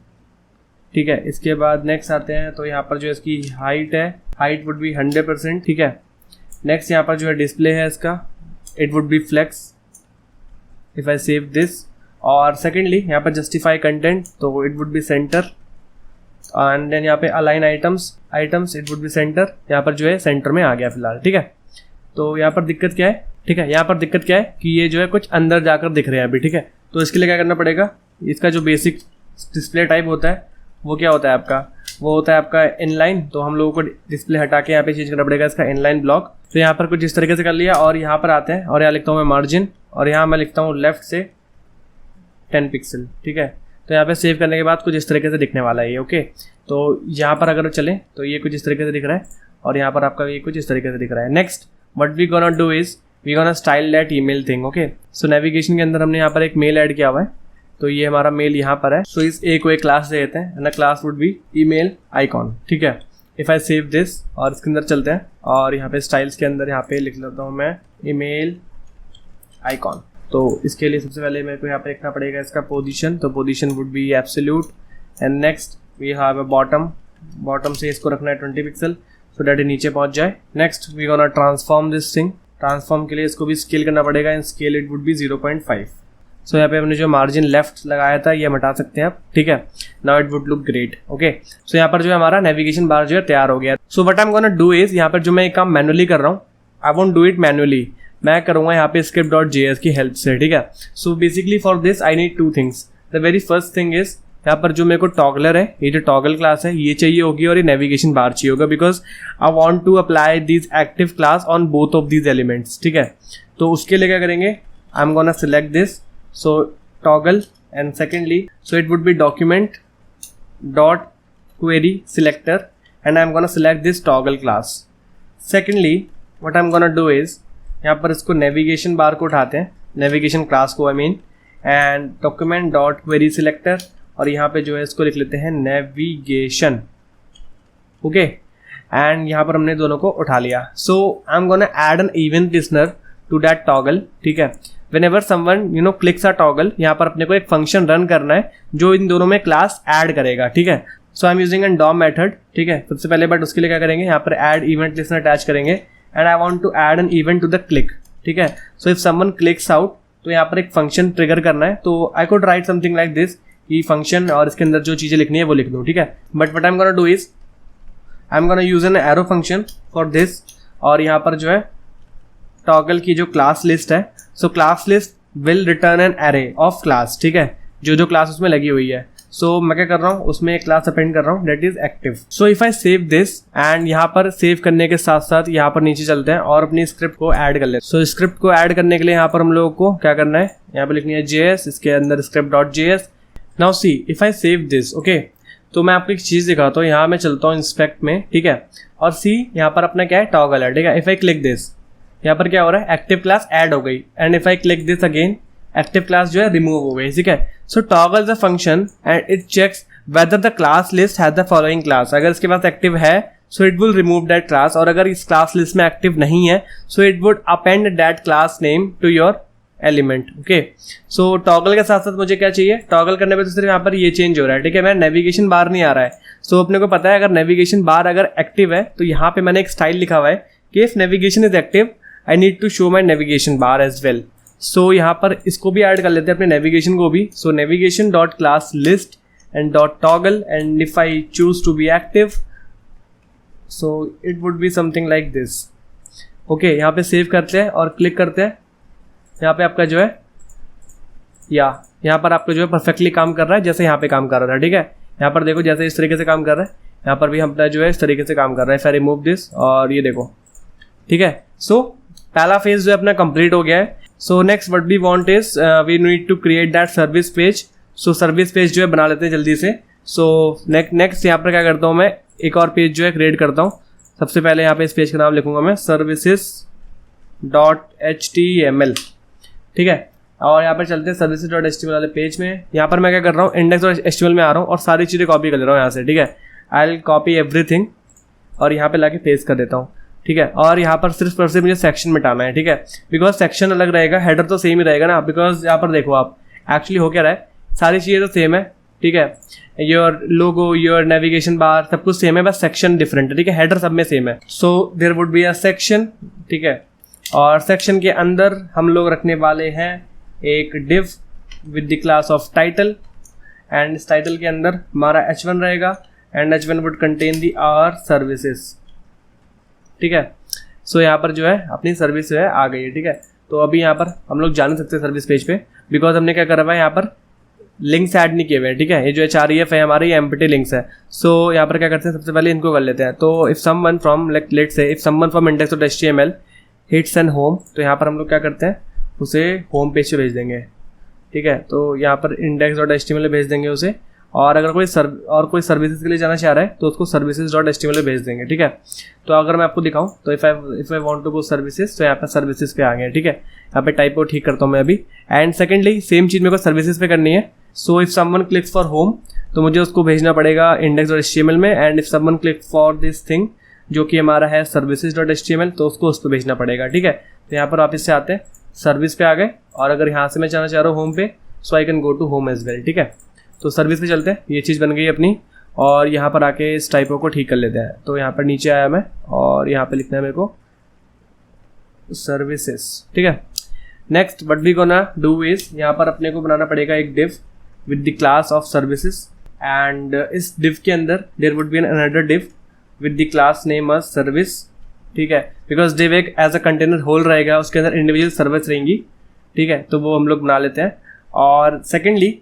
ठीक है, इसके बाद नेक्स्ट आते हैं, तो यहाँ पर जो इसकी हाइट है, हाइट वुड बी 100%, ठीक है। नेक्स्ट यहाँ पर जो है डिस्प्ले है इसका, it would be flex if I save this. और सेकेंडली यहाँ पर जस्टिफाई कंटेंट, तो it would be centre, and then यहाँ पे align items it would be centre, यहाँ पर जो है सेंटर में आ गया फिलहाल, ठीक है। तो यहाँ पर दिक्कत क्या है, ठीक है, यहाँ पर दिक्कत क्या है कि ये जो है कुछ अंदर जाकर दिख रहे हैं अभी, ठीक है, तो इसके लिए क्या करना पड़ेगा, इसका जो बेसिक डिस्प्ले टाइप होता है वो क्या होता है आपका, वो होता है आपका इनलाइन। तो हम लोगों को डिस्प्ले हटा के यहाँ पे चेंज करना पड़ेगा इसका इनलाइन ब्लॉक। तो यहाँ पर कुछ इस तरीके से कर लिया और यहाँ पर आते हैं और यहाँ लिखता हूँ मैं मार्जिन और यहाँ मैं लिखता हूँ लेफ्ट से 10 पिक्सल। ठीक है, तो यहाँ पे सेव करने के बाद कुछ इस तरीके से दिखने वाला है ये। ओके, तो यहाँ पर अगर चलें तो ये कुछ इस तरीके से दिख रहा है और यहाँ पर आपका ये कुछ इस तरीके से दिख रहा है। Next what we gonna do is we gonna style that email thing. Okay, so navigation के अंदर हमने यहाँ पर एक मेल ऐड किया हुआ है, तो ये हमारा मेल यहाँ पर है। सो इस ए को एक क्लास दे देते हैं, class would be email icon. ठीक है, इफ आई सेव दिस और इसके अंदर चलते हैं और यहाँ पे स्टाइल्स के अंदर यहाँ पे लिख लेता हूँ मैं ईमेल आइकॉन। तो इसके लिए सबसे पहले मेरे को यहाँ पे लिखना पड़ेगा इसका पोजीशन, तो position would be absolute. And next we have a bottom से इसको रखना है 20 पिक्सल सो दैट ये नीचे पहुंच जाए। Next we gonna transform this thing, transform के लिए इसको भी स्केल करना पड़ेगा and scale it would be 0.5। So यहाँ पे हमने जो मार्जिन लेफ्ट लगाया था ये हटा सकते हैं आप। ठीक है, now it would look great. Okay, so यहाँ पर जो है हमारा नेविगेशन बार जो है तैयार हो गया। सो what I am gonna do is यहाँ पर जो मैं एक काम मैनुअली कर रहा हूँ, I won't do it manually, मैं करूँगा यहाँ पे script.js की हेल्प से। ठीक है, so basically for this I need 2 things. The very first thing is यहाँ पर जो मेरे को टॉगलर है, ये जो टॉगल क्लास है ये चाहिए होगी और ये नेविगेशन बार चाहिए होगा, because I want to apply this active class on both of these elements. ठीक है, तो उसके लिए क्या करेंगे, I am gonna select this, so toggle and secondly so it would be document dot query selector and I am gonna select this toggle class. Secondly what I am gonna do is यहाँ पर इसको navigation bar को उठाते हैं, navigation class को I mean, and document dot query selector और यहाँ पे जो है इसको लिख लेते हैं नेविगेशन। ओके, एंड यहाँ पर हमने दोनों को उठा लिया। So I am gonna add an event listener to that toggle. ठीक है, whenever someone clicks a toggle, यहाँ पर अपने को एक फंक्शन रन करना है जो इन दोनों में क्लास ऐड करेगा। ठीक है, so I am using an DOM method. ठीक है, सबसे पहले बट उसके लिए क्या करेंगे, यहाँ पर ऐड इवेंट लिसनर अटैच करेंगे and I want to add an event to the click. ठीक है, so if someone clicks out तो यहाँ पर एक फंक्शन ट्रिगर करना है, तो I could write something like this कि फंक्शन और इसके अंदर जो चीज़ें लिखनी है वो लिख दूँ। ठीक है, but what I am gonna do is I am gonna use an arrow function for this और यहाँ पर जो है टॉगल की जो क्लास लिस्ट है, so class list will return an array of class. ठीक है, जो क्लास उसमें लगी हुई है। सो मैं क्या कर रहा हूँ, उसमें एक क्लास अपेंड कर रहा हूँ that is active. So if I save this and यहाँ पर सेव करने के साथ साथ यहाँ पर नीचे चलते हैं और अपनी स्क्रिप्ट को ऐड कर लेते हैं। सो स्क्रिप्ट को ऐड करने के लिए यहाँ पर हम लोगों को क्या करना है, यहाँ पर लिखनी है JS, इसके अंदर script.js। Now see if I save this, okay, तो मैं आपको एक चीज़ दिखाता हूँ, यहाँ मैं चलता हूँ इंस्पेक्ट में। ठीक है, और सी यहाँ पर अपना क्या है, टॉगल है। ठीक है, इफ आई क्लिक दिस, यहाँ पर क्या हो रहा है, एक्टिव क्लास ऐड हो गई and if I click this again active class जो है रिमूव हो गई। ठीक है, so toggle the function and it checks whether the class list has the following class। अगर इसके पास एक्टिव है so it will remove that class, और अगर इस क्लास लिस्ट में एक्टिव नहीं है so it would append that class name to your element। Okay, so toggle के साथ साथ मुझे क्या चाहिए, टॉगल करने पे तो सिर्फ यहाँ पर ये चेंज हो रहा है। ठीक है, मैं नेविगेशन बार नहीं आ रहा है। सो अपने को पता है अगर नेविगेशन बार अगर एक्टिव है तो यहाँ पे मैंने एक स्टाइल लिखा हुआ है कि if navigation is active I need to show my navigation bar as well. So यहाँ पर इसको भी ऐड कर लेते हैं अपने नेविगेशन को भी। So navigation dot class list and dot toggle, and if I choose to be active so it would be something like this। Okay, यहाँ पे सेव करते हैं और क्लिक करते हैं, यहाँ पे आपका जो है यहाँ पर आपका जो है परफेक्टली काम कर रहा है जैसे यहाँ पे काम कर रहा था। ठीक है, यहाँ पर देखो जैसे इस तरीके से काम कर रहा है, यहाँ पर भी अपना जो है इस तरीके से काम कर रहा है। फिर रिमूव दिस और ये देखो। ठीक है, सो पहला फेज जो है अपना कंप्लीट हो गया है। So next what we want is we need to create that service page. So service page जो है बना लेते हैं जल्दी से। सो नेक्स्ट यहाँ पर क्या करता हूँ, मैं एक और पेज जो है क्रिएट करता हूँ। सबसे पहले यहाँ पे इस पेज का नाम लिखूंगा मैं services.html। ठीक है, और यहाँ पर चलते हैं services.html वाले पेज में। यहाँ पर मैं क्या कर रहा हूँ, index.html में आ रहा हूँ और सारी चीज़ें कॉपी कर ले रहा हूँ यहाँ से। ठीक है, आई विल कॉपी एवरीथिंग और यहाँ पे लाके पेस्ट कर देता हूँ। ठीक है, और यहाँ पर सिर्फ मुझे सेक्शन मिटाना है। ठीक है, बिकॉज सेक्शन अलग रहेगा, हेडर तो सेम ही रहेगा ना, बिकॉज यहाँ पर देखो आप एक्चुअली हो क्या रहा है, सारी चीज़ें तो सेम है। ठीक है, your logo, your navigation bar सब कुछ सेम है, बस सेक्शन डिफरेंट है। ठीक है, हेडर सब में सेम है। So there would be a section. ठीक है, और सेक्शन के अंदर हम लोग रखने वाले हैं एक div with the class of title, and इस टाइटल के अंदर हमारा h1 रहेगा and h1 would contain the our services. ठीक है, सो यहाँ पर जो है अपनी सर्विस जो है आ गई है। ठीक है, तो अभी यहाँ पर हम लोग जा नहीं सकते सर्विस पेज पे, बिकॉज हमने क्या करा हुआ है, यहाँ पर लिंक्स ऐड नहीं किए हुए हैं, ठीक है। ये जो href है हमारे, ये एम्प्टी लिंक्स है। सो यहाँ पर क्या करते हैं, सबसे पहले इनको कर लेते हैं। तो if someone from let's say if someone from index.html hits and home, तो यहाँ पर हम लोग क्या करते हैं, उसे होम पेज पे भेज देंगे, ठीक है। तो यहाँ पर index.html भेज देंगे उसे, और अगर कोई सर्विसेज के लिए जाना चाह रहा है तो उसको services.html भेज देंगे, ठीक है। तो अगर मैं आपको दिखाऊं तो if I want to go services, तो यहाँ पर सर्विसेज पे आ गए, ठीक है। यहाँ पे टाइपो ठीक करता हूँ मैं अभी। एंड सेकेंडली सेम चीज़ मेरे को सर्विसेज पे करनी है। So if someone clicks for home, तो मुझे उसको भेजना पड़ेगा index.html में। And if someone click for this thing, जो कि हमारा है services.html, तो उसको उस पर भेजना पड़ेगा, ठीक है। तो यहाँ पर वापस से आते हैं, सर्विस पे आ गए, और अगर यहाँ से मैं जाना चाह रहा हूँ होम पे, so I can go to home as well, ठीक है। तो सर्विस पे चलते हैं, ये चीज़ बन गई अपनी, और यहाँ पर आके इस टाइपो को ठीक कर लेते हैं। तो यहाँ पर नीचे आया मैं, और यहाँ पे लिखना है मेरे को सर्विसेज, ठीक है। Next what we gonna do is, यहाँ पर अपने को बनाना पड़ेगा एक div with the class of services, and इस डिव के अंदर there would be an another div with the class name as service, ठीक है। बिकॉज डिव एक एज अ कंटेनर होल रहेगा, उसके अंदर इंडिविजुअल सर्विस रहेंगी, ठीक है। तो वो हम लोग बना लेते हैं। और सेकेंडली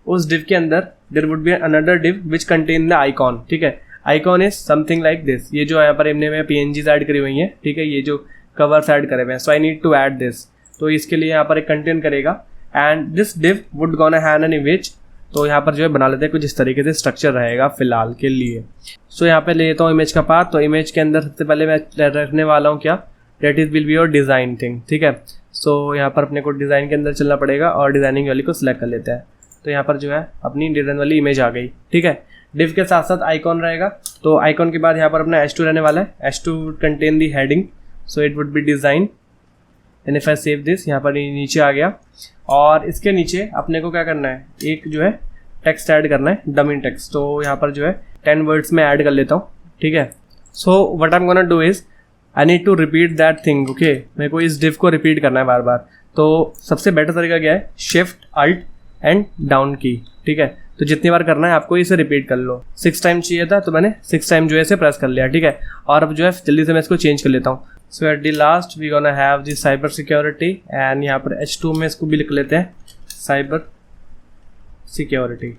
उस डिव के अंदर there would be another div which contain the icon, ठीक है। Icon is something like this, ये जो यहाँ पर हमने में PNGs ऐड करी हुई हैं, ठीक है, ये जो कवर्स ऐड करे हुए हैं। So I need to add this, तो इसके लिए यहाँ पर एक कंटेन करेगा, and this div would gonna have an image. तो यहाँ पर जो है बना लेते हैं कुछ इस तरीके से स्ट्रक्चर रहेगा फिलहाल के लिए। सो यहाँ पे लेता हूँ इमेज का पाथ। तो इमेज के अंदर सबसे पहले मैं रखने वाला हूँ क्या, that is will be your design thing, ठीक है। सो यहाँ पर अपने को डिज़ाइन के अंदर चलना पड़ेगा, और डिज़ाइनिंग वाली को सिलेक्ट कर लेते हैं। तो यहाँ पर जो है अपनी डिज़ाइन वाली इमेज आ गई, ठीक है। डिव के साथ साथ आइकॉन रहेगा, तो आइकॉन के बाद यहाँ पर अपना h2 रहने वाला है। h2 contain the heading, so it would B design, and if I save this, यहाँ पर नीचे आ गया। और इसके नीचे अपने को क्या करना है, एक जो है टेक्स्ट ऐड करना है, डमी टेक्स्ट। तो यहाँ पर जो है 10 वर्ड्स में ऐड कर लेता हूँ, ठीक है। So what I am gonna do is I need to repeat that thing, okay. मेरे को इस डिव को रिपीट करना है बार बार। तो सबसे बेटर तरीका क्या है, शिफ्ट अल्ट एंड डाउन की, ठीक है। तो जितनी बार करना है आपको इसे रिपीट कर लो। 6 टाइम चाहिए था, तो मैंने 6 टाइम जो है इसे प्रेस कर लिया, ठीक है। और अब जो है जल्दी से मैं इसको चेंज कर लेता हूँ। So at the last we gonna have the cyber security, and यहाँ पर h2 में इसको भी लिख लेते हैं, साइबर सिक्योरिटी,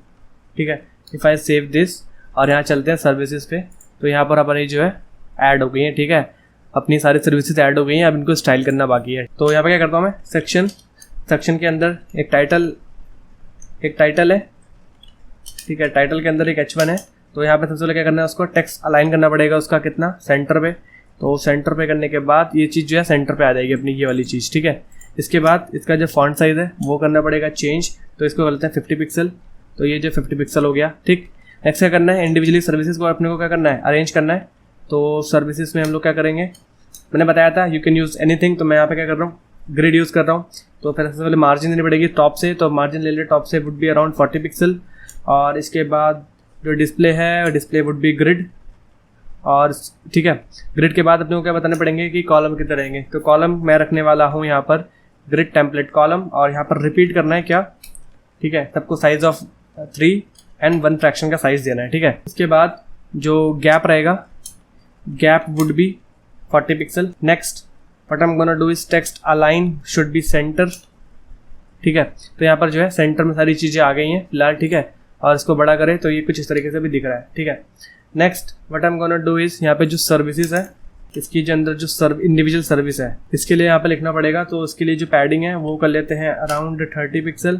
ठीक है। इफ आई सेव दिस, और यहाँ चलते हैं सर्विसेज पे। तो यहाँ पर अपनी जो है ऐड हो गई है, ठीक है। अपनी सारी सर्विसेज ऐड हो गई हैं, अब इनको स्टाइल करना बाकी है। तो यहाँ पर क्या करता हूँ मैं, सेक्शन के अंदर एक टाइटल है, ठीक है। टाइटल के अंदर एक h1 है। तो यहाँ पे सबसे पहले क्या करना है, उसको टेक्स्ट अलाइन करना पड़ेगा, उसका कितना, सेंटर पे। तो सेंटर पे करने के बाद ये चीज़ जो है सेंटर पे आ जाएगी अपनी ये वाली चीज़, ठीक है। इसके बाद इसका जो फॉन्ट साइज़ है वो करना पड़ेगा चेंज, तो इसको करते हैं 50 पिक्सल। तो ये जो 50 पिक्सल हो गया, ठीक। नेक्स्ट क्या करना है, इंडिविजुअली सर्विसेज को अपने को क्या करना है, अरेंज करना है। तो सर्विसेज में हम लोग क्या करेंगे, मैंने बताया था यू कैन यूज़ एनीथिंग। तो मैं यहाँ पे क्या कर रहा हूँ, ग्रिड यूज़ कर रहा हूँ। तो फिर सबसे पहले मार्जिन देनी पड़ेगी टॉप से, तो मार्जिन ले ले टॉप से, वुड बी अराउंड 40 पिक्सल। और इसके बाद जो डिस्प्ले है, डिस्प्ले वुड बी ग्रिड, और ठीक है। ग्रिड के बाद अपने को क्या बताने पड़ेंगे कि कॉलम कितने रहेंगे। तो कॉलम मैं रखने वाला हूँ यहाँ पर ग्रिड टेम्पलेट कॉलम, और यहाँ पर रिपीट करना है क्या, ठीक है। सबको साइज ऑफ 3 and 1 फ्रैक्शन का साइज देना है, ठीक है। इसके बाद जो गैप रहेगा, gap would be 40 pixel. Next what I am gonna do is text align should be centre, ठीक है। तो यहाँ पर जो है सेंटर में सारी चीज़ें आ गई हैं फिलहाल, ठीक है। और इसको बड़ा करें तो ये कुछ इस तरीके से भी दिख रहा है, ठीक है। Next what I am gonna do is, यहाँ पे जो सर्विसेज है, इसकी जो अंदर जो इंडिविजुअल सर्विस है, इसके लिए यहाँ पे लिखना पड़ेगा। तो उसके लिए जो पैडिंग है वो कर लेते हैं अराउंड 30 पिक्सल,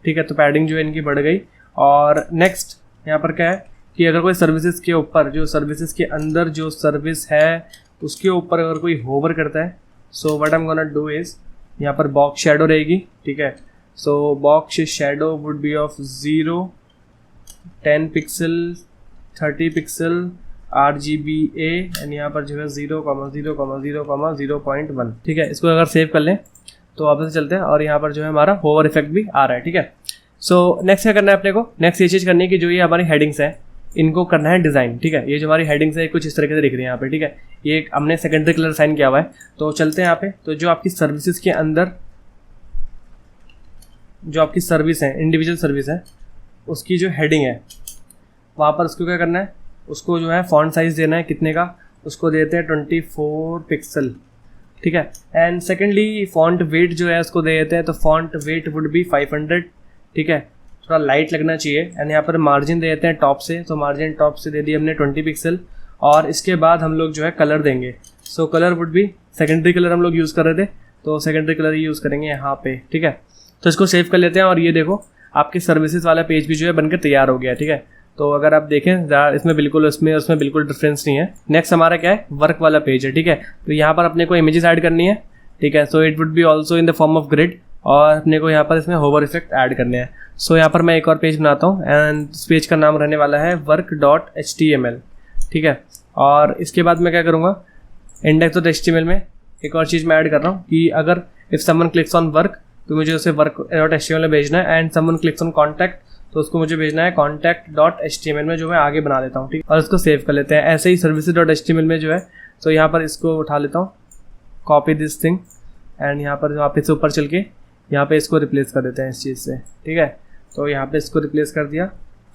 ठीक है। तो पैडिंग जो है इनकी बढ़ गई। और नेक्स्ट यहाँ पर क्या है कि अगर कोई सर्विसेज के ऊपर, जो सर्विसेज के अंदर जो सर्विस है उसके ऊपर अगर कोई होवर करता है, so what I am gonna do is, यहाँ पर बॉक्स शेडो रहेगी, ठीक है। सो box shadow would be of 0, 10 pixel, 30 pixel, RGBA, and यहाँ पर जो है 0,0,0,0,1, ठीक है। इसको अगर सेव कर लें तो वापस से चलते हैं, और यहाँ पर जो है हमारा होवर इफेक्ट भी आ रहा है, ठीक है। सो नेक्स्ट क्या करना है अपने को, नेक्स्ट ये चीज़ करनी है कि जो ये हमारी हेडिंग्स है इनको करना है डिज़ाइन, ठीक है। ये जो हमारी हेडिंग्स है कुछ इस तरीके से दिख रही है यहाँ पे, ठीक है। ये हमने सेकेंडरी कलर साइन किया हुआ है। तो चलते हैं यहाँ पे। तो जो आपकी सर्विसेज के अंदर जो आपकी सर्विस है, इंडिविजुअल सर्विस है, उसकी जो हेडिंग है वहाँ पर उसको क्या करना है, उसको जो है फॉन्ट साइज़ देना है, कितने का, उसको देते हैं 24 पिक्सल, ठीक है। एंड सेकेंडली फॉन्ट वेट जो है उसको दे देते हैं। तो फॉन्ट वेट वुड बी 500, ठीक है, थोड़ा लाइट लगना चाहिए। एंड यहाँ पर मार्जिन दे देते हैं टॉप से, तो मार्जिन टॉप से दे दी हमने 20 पिक्सल। और इसके बाद हम लोग जो है कलर देंगे। सो कलर वुड भी सेकेंडरी कलर हम लोग यूज़ कर रहे थे, तो सेकेंडरी कलर ही यूज़ करेंगे यहाँ पे, ठीक है। तो इसको सेव कर लेते हैं और ये देखो आपके सर्विसेज वाला पेज भी जो है बनकर तैयार हो गया, ठीक है। तो अगर आप देखें इसमें बिल्कुल उसमें बिल्कुल डिफरेंस नहीं है। नेक्स्ट हमारा क्या है, वर्क वाला पेज है, ठीक है। तो यहाँ पर अपने को इमेजेस ऐड करनी है, ठीक है। सो it would B also in the form of grid, और अपने को यहाँ पर इसमें होवर इफेक्ट ऐड करने हैं। सो यहाँ पर मैं एक और पेज बनाता हूँ एंड इस पेज का नाम रहने वाला है work.html, ठीक है। और इसके बाद मैं क्या करूँगा, index.html में एक और चीज़ मैं ऐड कर रहा हूँ कि अगर if someone clicks on work तो मुझे उसे work.html में भेजना है, and someone clicks on contact तो उसको मुझे भेजना है contact.html में, जो मैं आगे बना देता हूँ, ठीक। और इसको सेव कर लेते हैं। ऐसे ही services.html में जो है, तो यहाँ पर इसको उठा लेता हूँ, कॉपी दिस थिंग, एंड यहाँ पर वापस से ऊपर चल के यहाँ पे इसको रिप्लेस कर देते हैं इस चीज़ से, ठीक है। तो यहाँ पे इसको रिप्लेस कर दिया,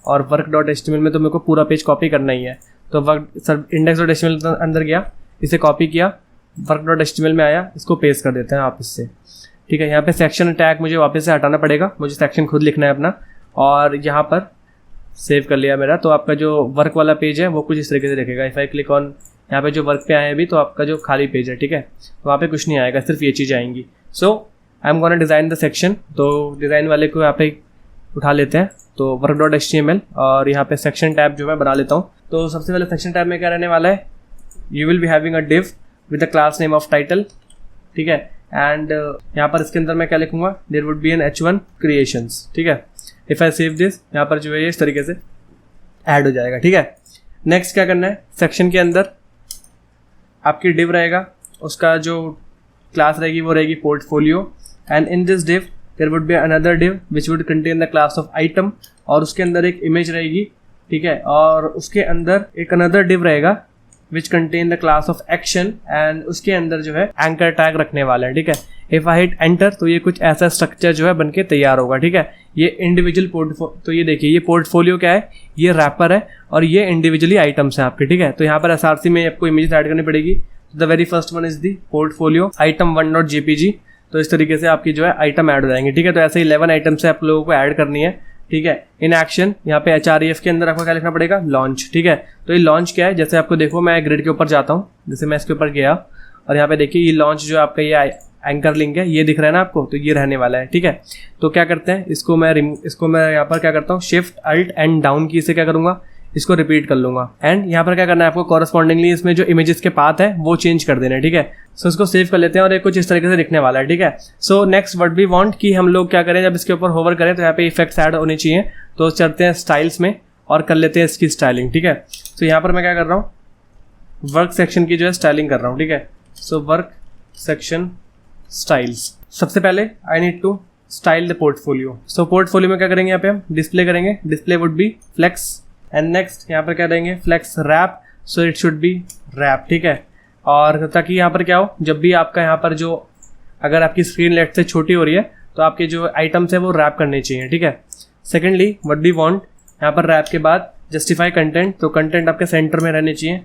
और work.html में तो मेरे को पूरा पेज कॉपी करना ही है। तो index.html अंदर गया, इसे कॉपी किया, work.html में आया, इसको पेस्ट कर देते हैं वापस से, ठीक है। यहाँ पे सेक्शन टैग मुझे वापस से हटाना पड़ेगा, मुझे सेक्शन खुद लिखना है अपना, और यहाँ पर सेव कर लिया मेरा। तो आपका जो वर्क वाला पेज है वो कुछ इस तरीके से दिखेगा। इफ़ आई क्लिक ऑन यहाँ पे जो वर्क पे आए अभी, तो आपका जो खाली पेज है, ठीक है, वहाँ पे कुछ नहीं आएगा, सिर्फ ये चीज़ आएंगी। So I am gonna design the section. तो डिज़ाइन वाले को यहाँ पे उठा लेते हैं, तो work.html, और यहाँ पे सेक्शन टैब जो मैं बना लेता हूँ। तो सबसे पहले सेक्शन टैब में क्या रहने वाला है, you will be having a div with the class name of title, ठीक है। एंड यहाँ पर इसके अंदर मैं क्या लिखूंगा, there would be an h1 creations, ठीक है। इफ़ आई सेव दिस, यहाँ पर जो है ये इस तरीके से ऐड हो जाएगा, ठीक है। नेक्स्ट क्या करना है, सेक्शन के अंदर आपकी div रहेगा, उसका जो क्लास रहेगी वो रहेगी portfolio, and in this div there would be another div which would contain the class of item, और उसके अंदर एक इमेज रहेगी, ठीक है। और उसके अंदर एक अनदर div रहेगा विच contain the class of action, and उसके अंदर जो है एंकर टैग रखने वाला है, ठीक है। इफ आई हिट एंटर तो ये कुछ ऐसा स्ट्रक्चर जो है बनके तैयार होगा, ठीक है। ये इंडिविजुअल पोर्टफोलियो, तो ये देखिए ये पोर्टफोलियो क्या है, ये रैपर है, और ये इंडिविजुअली आइटम्स हैं आपके, ठीक है। तो यहाँ पर SRC में आपको इमेज ऐड करनी पड़ेगी। The very first one is the portfolio item 1.jpg। तो इस तरीके से आपकी जो है आइटम ऐड हो जाएंगे, ठीक है। तो ऐसे 11 आइटम से आप लोगों को ऐड करनी है, ठीक है। इन एक्शन यहाँ पे HREF के अंदर आपको क्या लिखना पड़ेगा, लॉन्च, ठीक है। तो ये लॉन्च क्या है, जैसे आपको देखो मैं ग्रिड के ऊपर जाता हूँ, जैसे मैं इसके ऊपर गया और यहाँ पे देखिए ये लॉन्च जो आपका ये एंकर लिंक है, ये दिख रहा है ना आपको, तो ये रहने वाला है, ठीक है। तो क्या करते हैं, इसको मैं यहाँ पर क्या करता हूँ, शिफ्ट अल्ट एंड डाउन की से क्या करूँगा, इसको रिपीट कर लूंगा। एंड यहाँ पर क्या करना है आपको, कॉरस्पॉन्डिंगली इसमें जो इमेजेस के पाथ है वो चेंज कर देना है, ठीक है। सो इसको सेव कर लेते हैं और ये कुछ इस तरीके से दिखने वाला है, ठीक है। So next what we want कि हम लोग क्या करें, जब इसके ऊपर होवर करें तो यहाँ पे इफेक्ट्स ऐड होने चाहिए। तो चलते हैं स्टाइल्स में और कर लेते हैं इसकी स्टाइलिंग, ठीक है। सो यहाँ पर मैं क्या कर रहा हूँ, वर्क सेक्शन की जो है स्टाइलिंग कर रहा हूँ, ठीक है। सो वर्क सेक्शन स्टाइल्स, सबसे पहले I need to style the portfolio. So portfolio में क्या करेंगे, यहाँ पे हम डिस्प्ले करेंगे, display would be flex, and next यहाँ पर क्या देंगे, flex wrap, so it should be wrap, ठीक है। और ताकि यहाँ पर क्या हो, जब भी आपका यहाँ पर जो अगर आपकी स्क्रीन लेट से छोटी हो रही है तो आपके जो आइटम्स है वो रैप करने चाहिए, ठीक है। सेकेंडली व्हाट वी वांट, यहाँ पर रैप के बाद जस्टिफाई कंटेंट, तो कंटेंट आपके सेंटर में रहने चाहिए।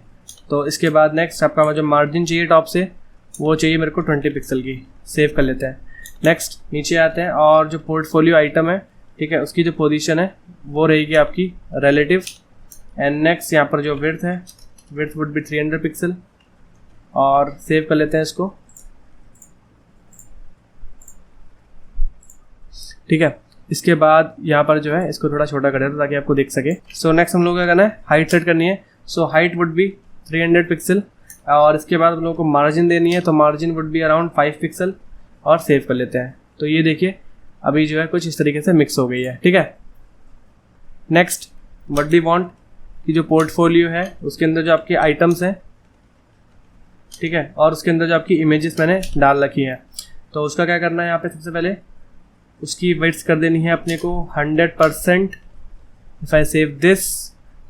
तो इसके बाद नेक्स्ट आपका जो मार्जिन चाहिए टॉप से वो चाहिए मेरे को 20 पिक्सल की, सेव कर लेते हैं। नेक्स्ट नीचे आते हैं और जो पोर्टफोलियो आइटम है, ठीक है, उसकी जो पोजीशन है वो रहेगी आपकी रिलेटिव। एंड नेक्स्ट यहाँ पर जो विड्थ है, विड्थ वुड बी 300 पिक्सल, और सेव कर लेते हैं इसको, ठीक है। इसके बाद यहाँ पर जो है इसको थोड़ा छोटा कर देते ताकि आपको दिख सके। सो नेक्स्ट हम लोग क्या करना है, हाइट सेट करनी है। सो हाइट वुड बी 300 पिक्सल, और इसके बाद हम लोग को मार्जिन देनी है, तो margin would be around 5 pixel, और सेव कर लेते हैं। तो ये देखिए अभी जो है कुछ इस तरीके से मिक्स हो गई है, ठीक है। नेक्स्ट व्हाट वी वांट कि जो पोर्टफोलियो है उसके अंदर जो आपके आइटम्स हैं, ठीक है, और उसके अंदर जो आपकी इमेजेस मैंने डाल रखी हैं, तो उसका क्या करना है, यहाँ पे सबसे पहले उसकी विड्थ कर देनी है अपने को 100%। इफ आई सेव दिस,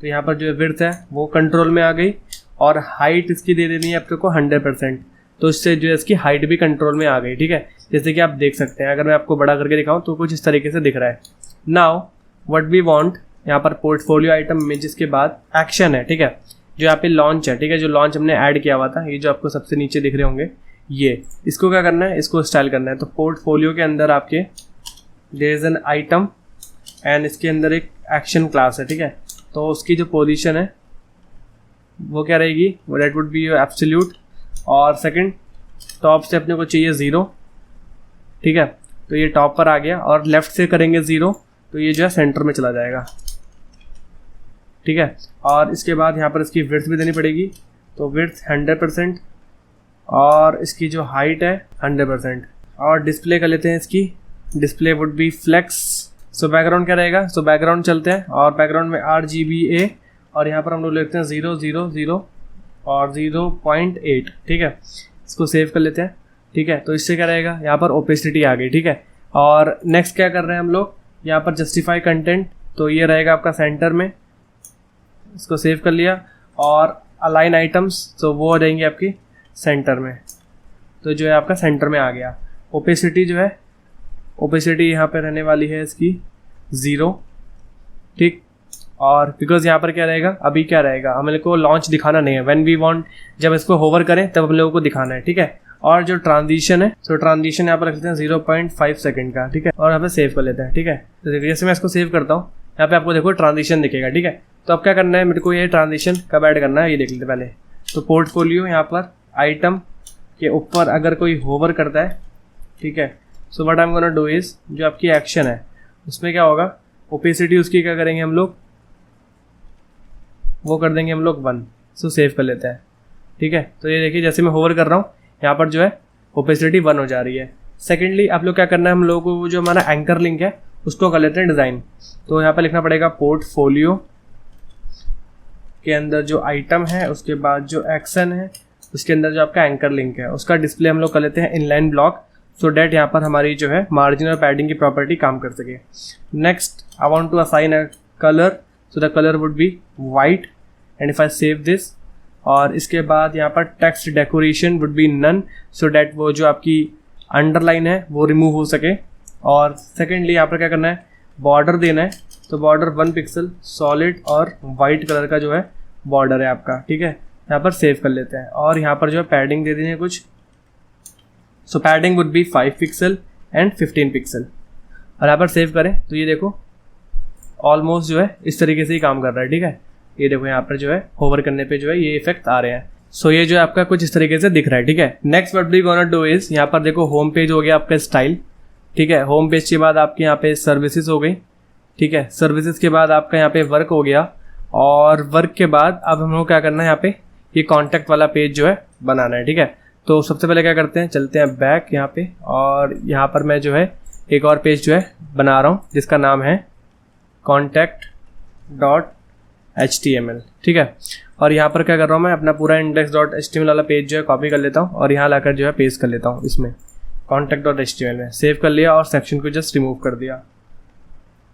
तो यहाँ पर जो विड्थ है वो कंट्रोल में आ गई, और हाइट इसकी दे देनी है अपने को 100%। तो इससे जो है इसकी हाइट भी कंट्रोल में आ गई, ठीक है। जैसे कि आप देख सकते हैं, अगर मैं आपको बड़ा करके दिखाऊं तो कुछ इस तरीके से दिख रहा है। नाउ व्हाट वी वांट, यहाँ पर पोर्टफोलियो आइटम इमेजेस के बाद एक्शन है, ठीक है, जो यहाँ पे लॉन्च है, ठीक है, जो लॉन्च हमने ऐड किया हुआ था, ये जो आपको सबसे नीचे दिख रहे होंगे, ये इसको क्या करना है, इसको स्टाइल करना है। तो पोर्टफोलियो के अंदर आपके there is an item, and इसके अंदर एक एक्शन क्लास है, ठीक है। तो उसकी जो पोजीशन है वो क्या रहेगी, वो डेट वुड बी एब्सोल्यूट। और सेकंड टॉप से अपने को चाहिए 0, ठीक है। तो ये टॉप पर आ गया और लेफ्ट से करेंगे 0 तो ये जो है सेंटर में चला जाएगा, ठीक है। और इसके बाद यहाँ पर इसकी विड्थ भी देनी पड़ेगी, तो विड्थ 100% और इसकी जो हाइट है 100%। और डिस्प्ले कर लेते हैं इसकी, display would be flex. So background क्या रहेगा, सो बैकग्राउंड चलते हैं और बैकग्राउंड में RGBA और यहाँ पर हम लोग लेते हैं 0 0 0 और 0.8, ठीक है। इसको सेव कर लेते हैं, ठीक है। तो इससे क्या रहेगा, यहाँ पर ओपेसिटी आ गई, ठीक है। और नेक्स्ट क्या कर रहे हैं हम लोग, यहाँ पर जस्टिफाई कंटेंट, तो ये रहेगा आपका सेंटर में, इसको सेव कर लिया। और अलाइन आइटम्स, तो वो रहेंगे आपकी सेंटर में, तो जो है आपका सेंटर में आ गया। ओपेसिटी जो है, ओपेसिटी यहाँ पे रहने वाली है इसकी 0, ठीक। और बिकॉज यहाँ पर क्या रहेगा, अभी क्या रहेगा, हमें को लॉन्च दिखाना नहीं है, व्हेन वी वांट, जब इसको होवर करें तब हम लोगों को दिखाना है, ठीक है। और जो ट्रांजिशन है, तो ट्रांजिशन यहाँ पर रख लेते हैं 0.5 सेकंड का, ठीक है। और यहाँ पे सेव कर लेते हैं, ठीक है। तो देखिए जैसे मैं इसको सेव करता हूँ, यहाँ पे आपको देखो ट्रांजिशन दिखेगा, ठीक है। तो अब क्या करना है, मेरे को ये ट्रांजिशन कब ऐड करना है ये देख लेते पहले। तो पोर्टफोलियो यहाँ पर आइटम के ऊपर अगर कोई होवर करता है, ठीक है, so what I am gonna do is, जो आपकी एक्शन है उसमें क्या होगा, ओपेसिटी उसकी क्या करेंगे हम लोग, वो कर देंगे हम लोग 1। सो सेव कर लेते हैं, ठीक है। तो ये देखिए जैसे मैं होवर कर रहा हूँ यहाँ पर जो है ओपेसिटी 1 हो जा रही है। सेकेंडली आप लोग क्या करना है, हम लोगों को वो जो हमारा एंकर लिंक है उसको कर लेते हैं डिज़ाइन। तो यहाँ पर लिखना पड़ेगा पोर्टफोलियो के अंदर जो आइटम है, उसके बाद जो एक्शन है, उसके अंदर जो आपका एंकर लिंक है, उसका डिस्प्ले हम लोग कर लेते हैं इनलाइन ब्लॉक, सो डैट यहाँ पर हमारी जो है मार्जिन और पैडिंग की प्रॉपर्टी काम कर सके। Next I want to assign a colour, so the colour would be white and if I save this. और इसके बाद यहाँ पर text decoration would be none, so that वो जो आपकी अंडरलाइन है वो रिमूव हो सके। और सेकेंडली यहाँ पर क्या करना है, बॉर्डर देना है, तो बॉर्डर 1 पिक्सल सॉलिड और वाइट कलर का जो है बॉर्डर है आपका, ठीक है। यहाँ पर सेव कर लेते हैं और यहाँ पर जो है पैडिंग दे देनी है कुछ, so padding would be 5 pixel and 15 pixel. और यहाँ पर सेव करें तो ये देखो ऑलमोस्ट जो है इस तरीके से ही काम कर रहा है, ठीक है। ये देखो यहाँ पर जो है होवर करने पे जो है ये इफेक्ट आ रहे हैं। सो ये जो है आपका कुछ इस तरीके से दिख रहा है, ठीक है। Next what we gonna do is, यहाँ पर देखो होम पेज हो गया आपका स्टाइल, ठीक है। होम पेज के बाद आपके यहाँ पे सर्विसेज हो गई, ठीक है। सर्विसेज के बाद आपका यहाँ पे वर्क हो गया और वर्क के बाद अब हम लोग क्या करना है, यहाँ पे ये कॉन्टैक्ट वाला पेज जो है बनाना है, ठीक है। तो सबसे पहले क्या करते हैं, चलते हैं बैक यहाँ पे और यहाँ पर मैं जो है एक और पेज जो है बना रहा हूँ जिसका नाम है contact.html, ठीक है। और यहाँ पर क्या कर रहा हूँ, मैं अपना पूरा index.html वाला पेज जो है कॉपी कर लेता हूँ और यहाँ लाकर जो है पेस्ट कर लेता हूँ इसमें contact.html में, सेव कर लिया और सेक्शन को जस्ट रिमूव कर दिया,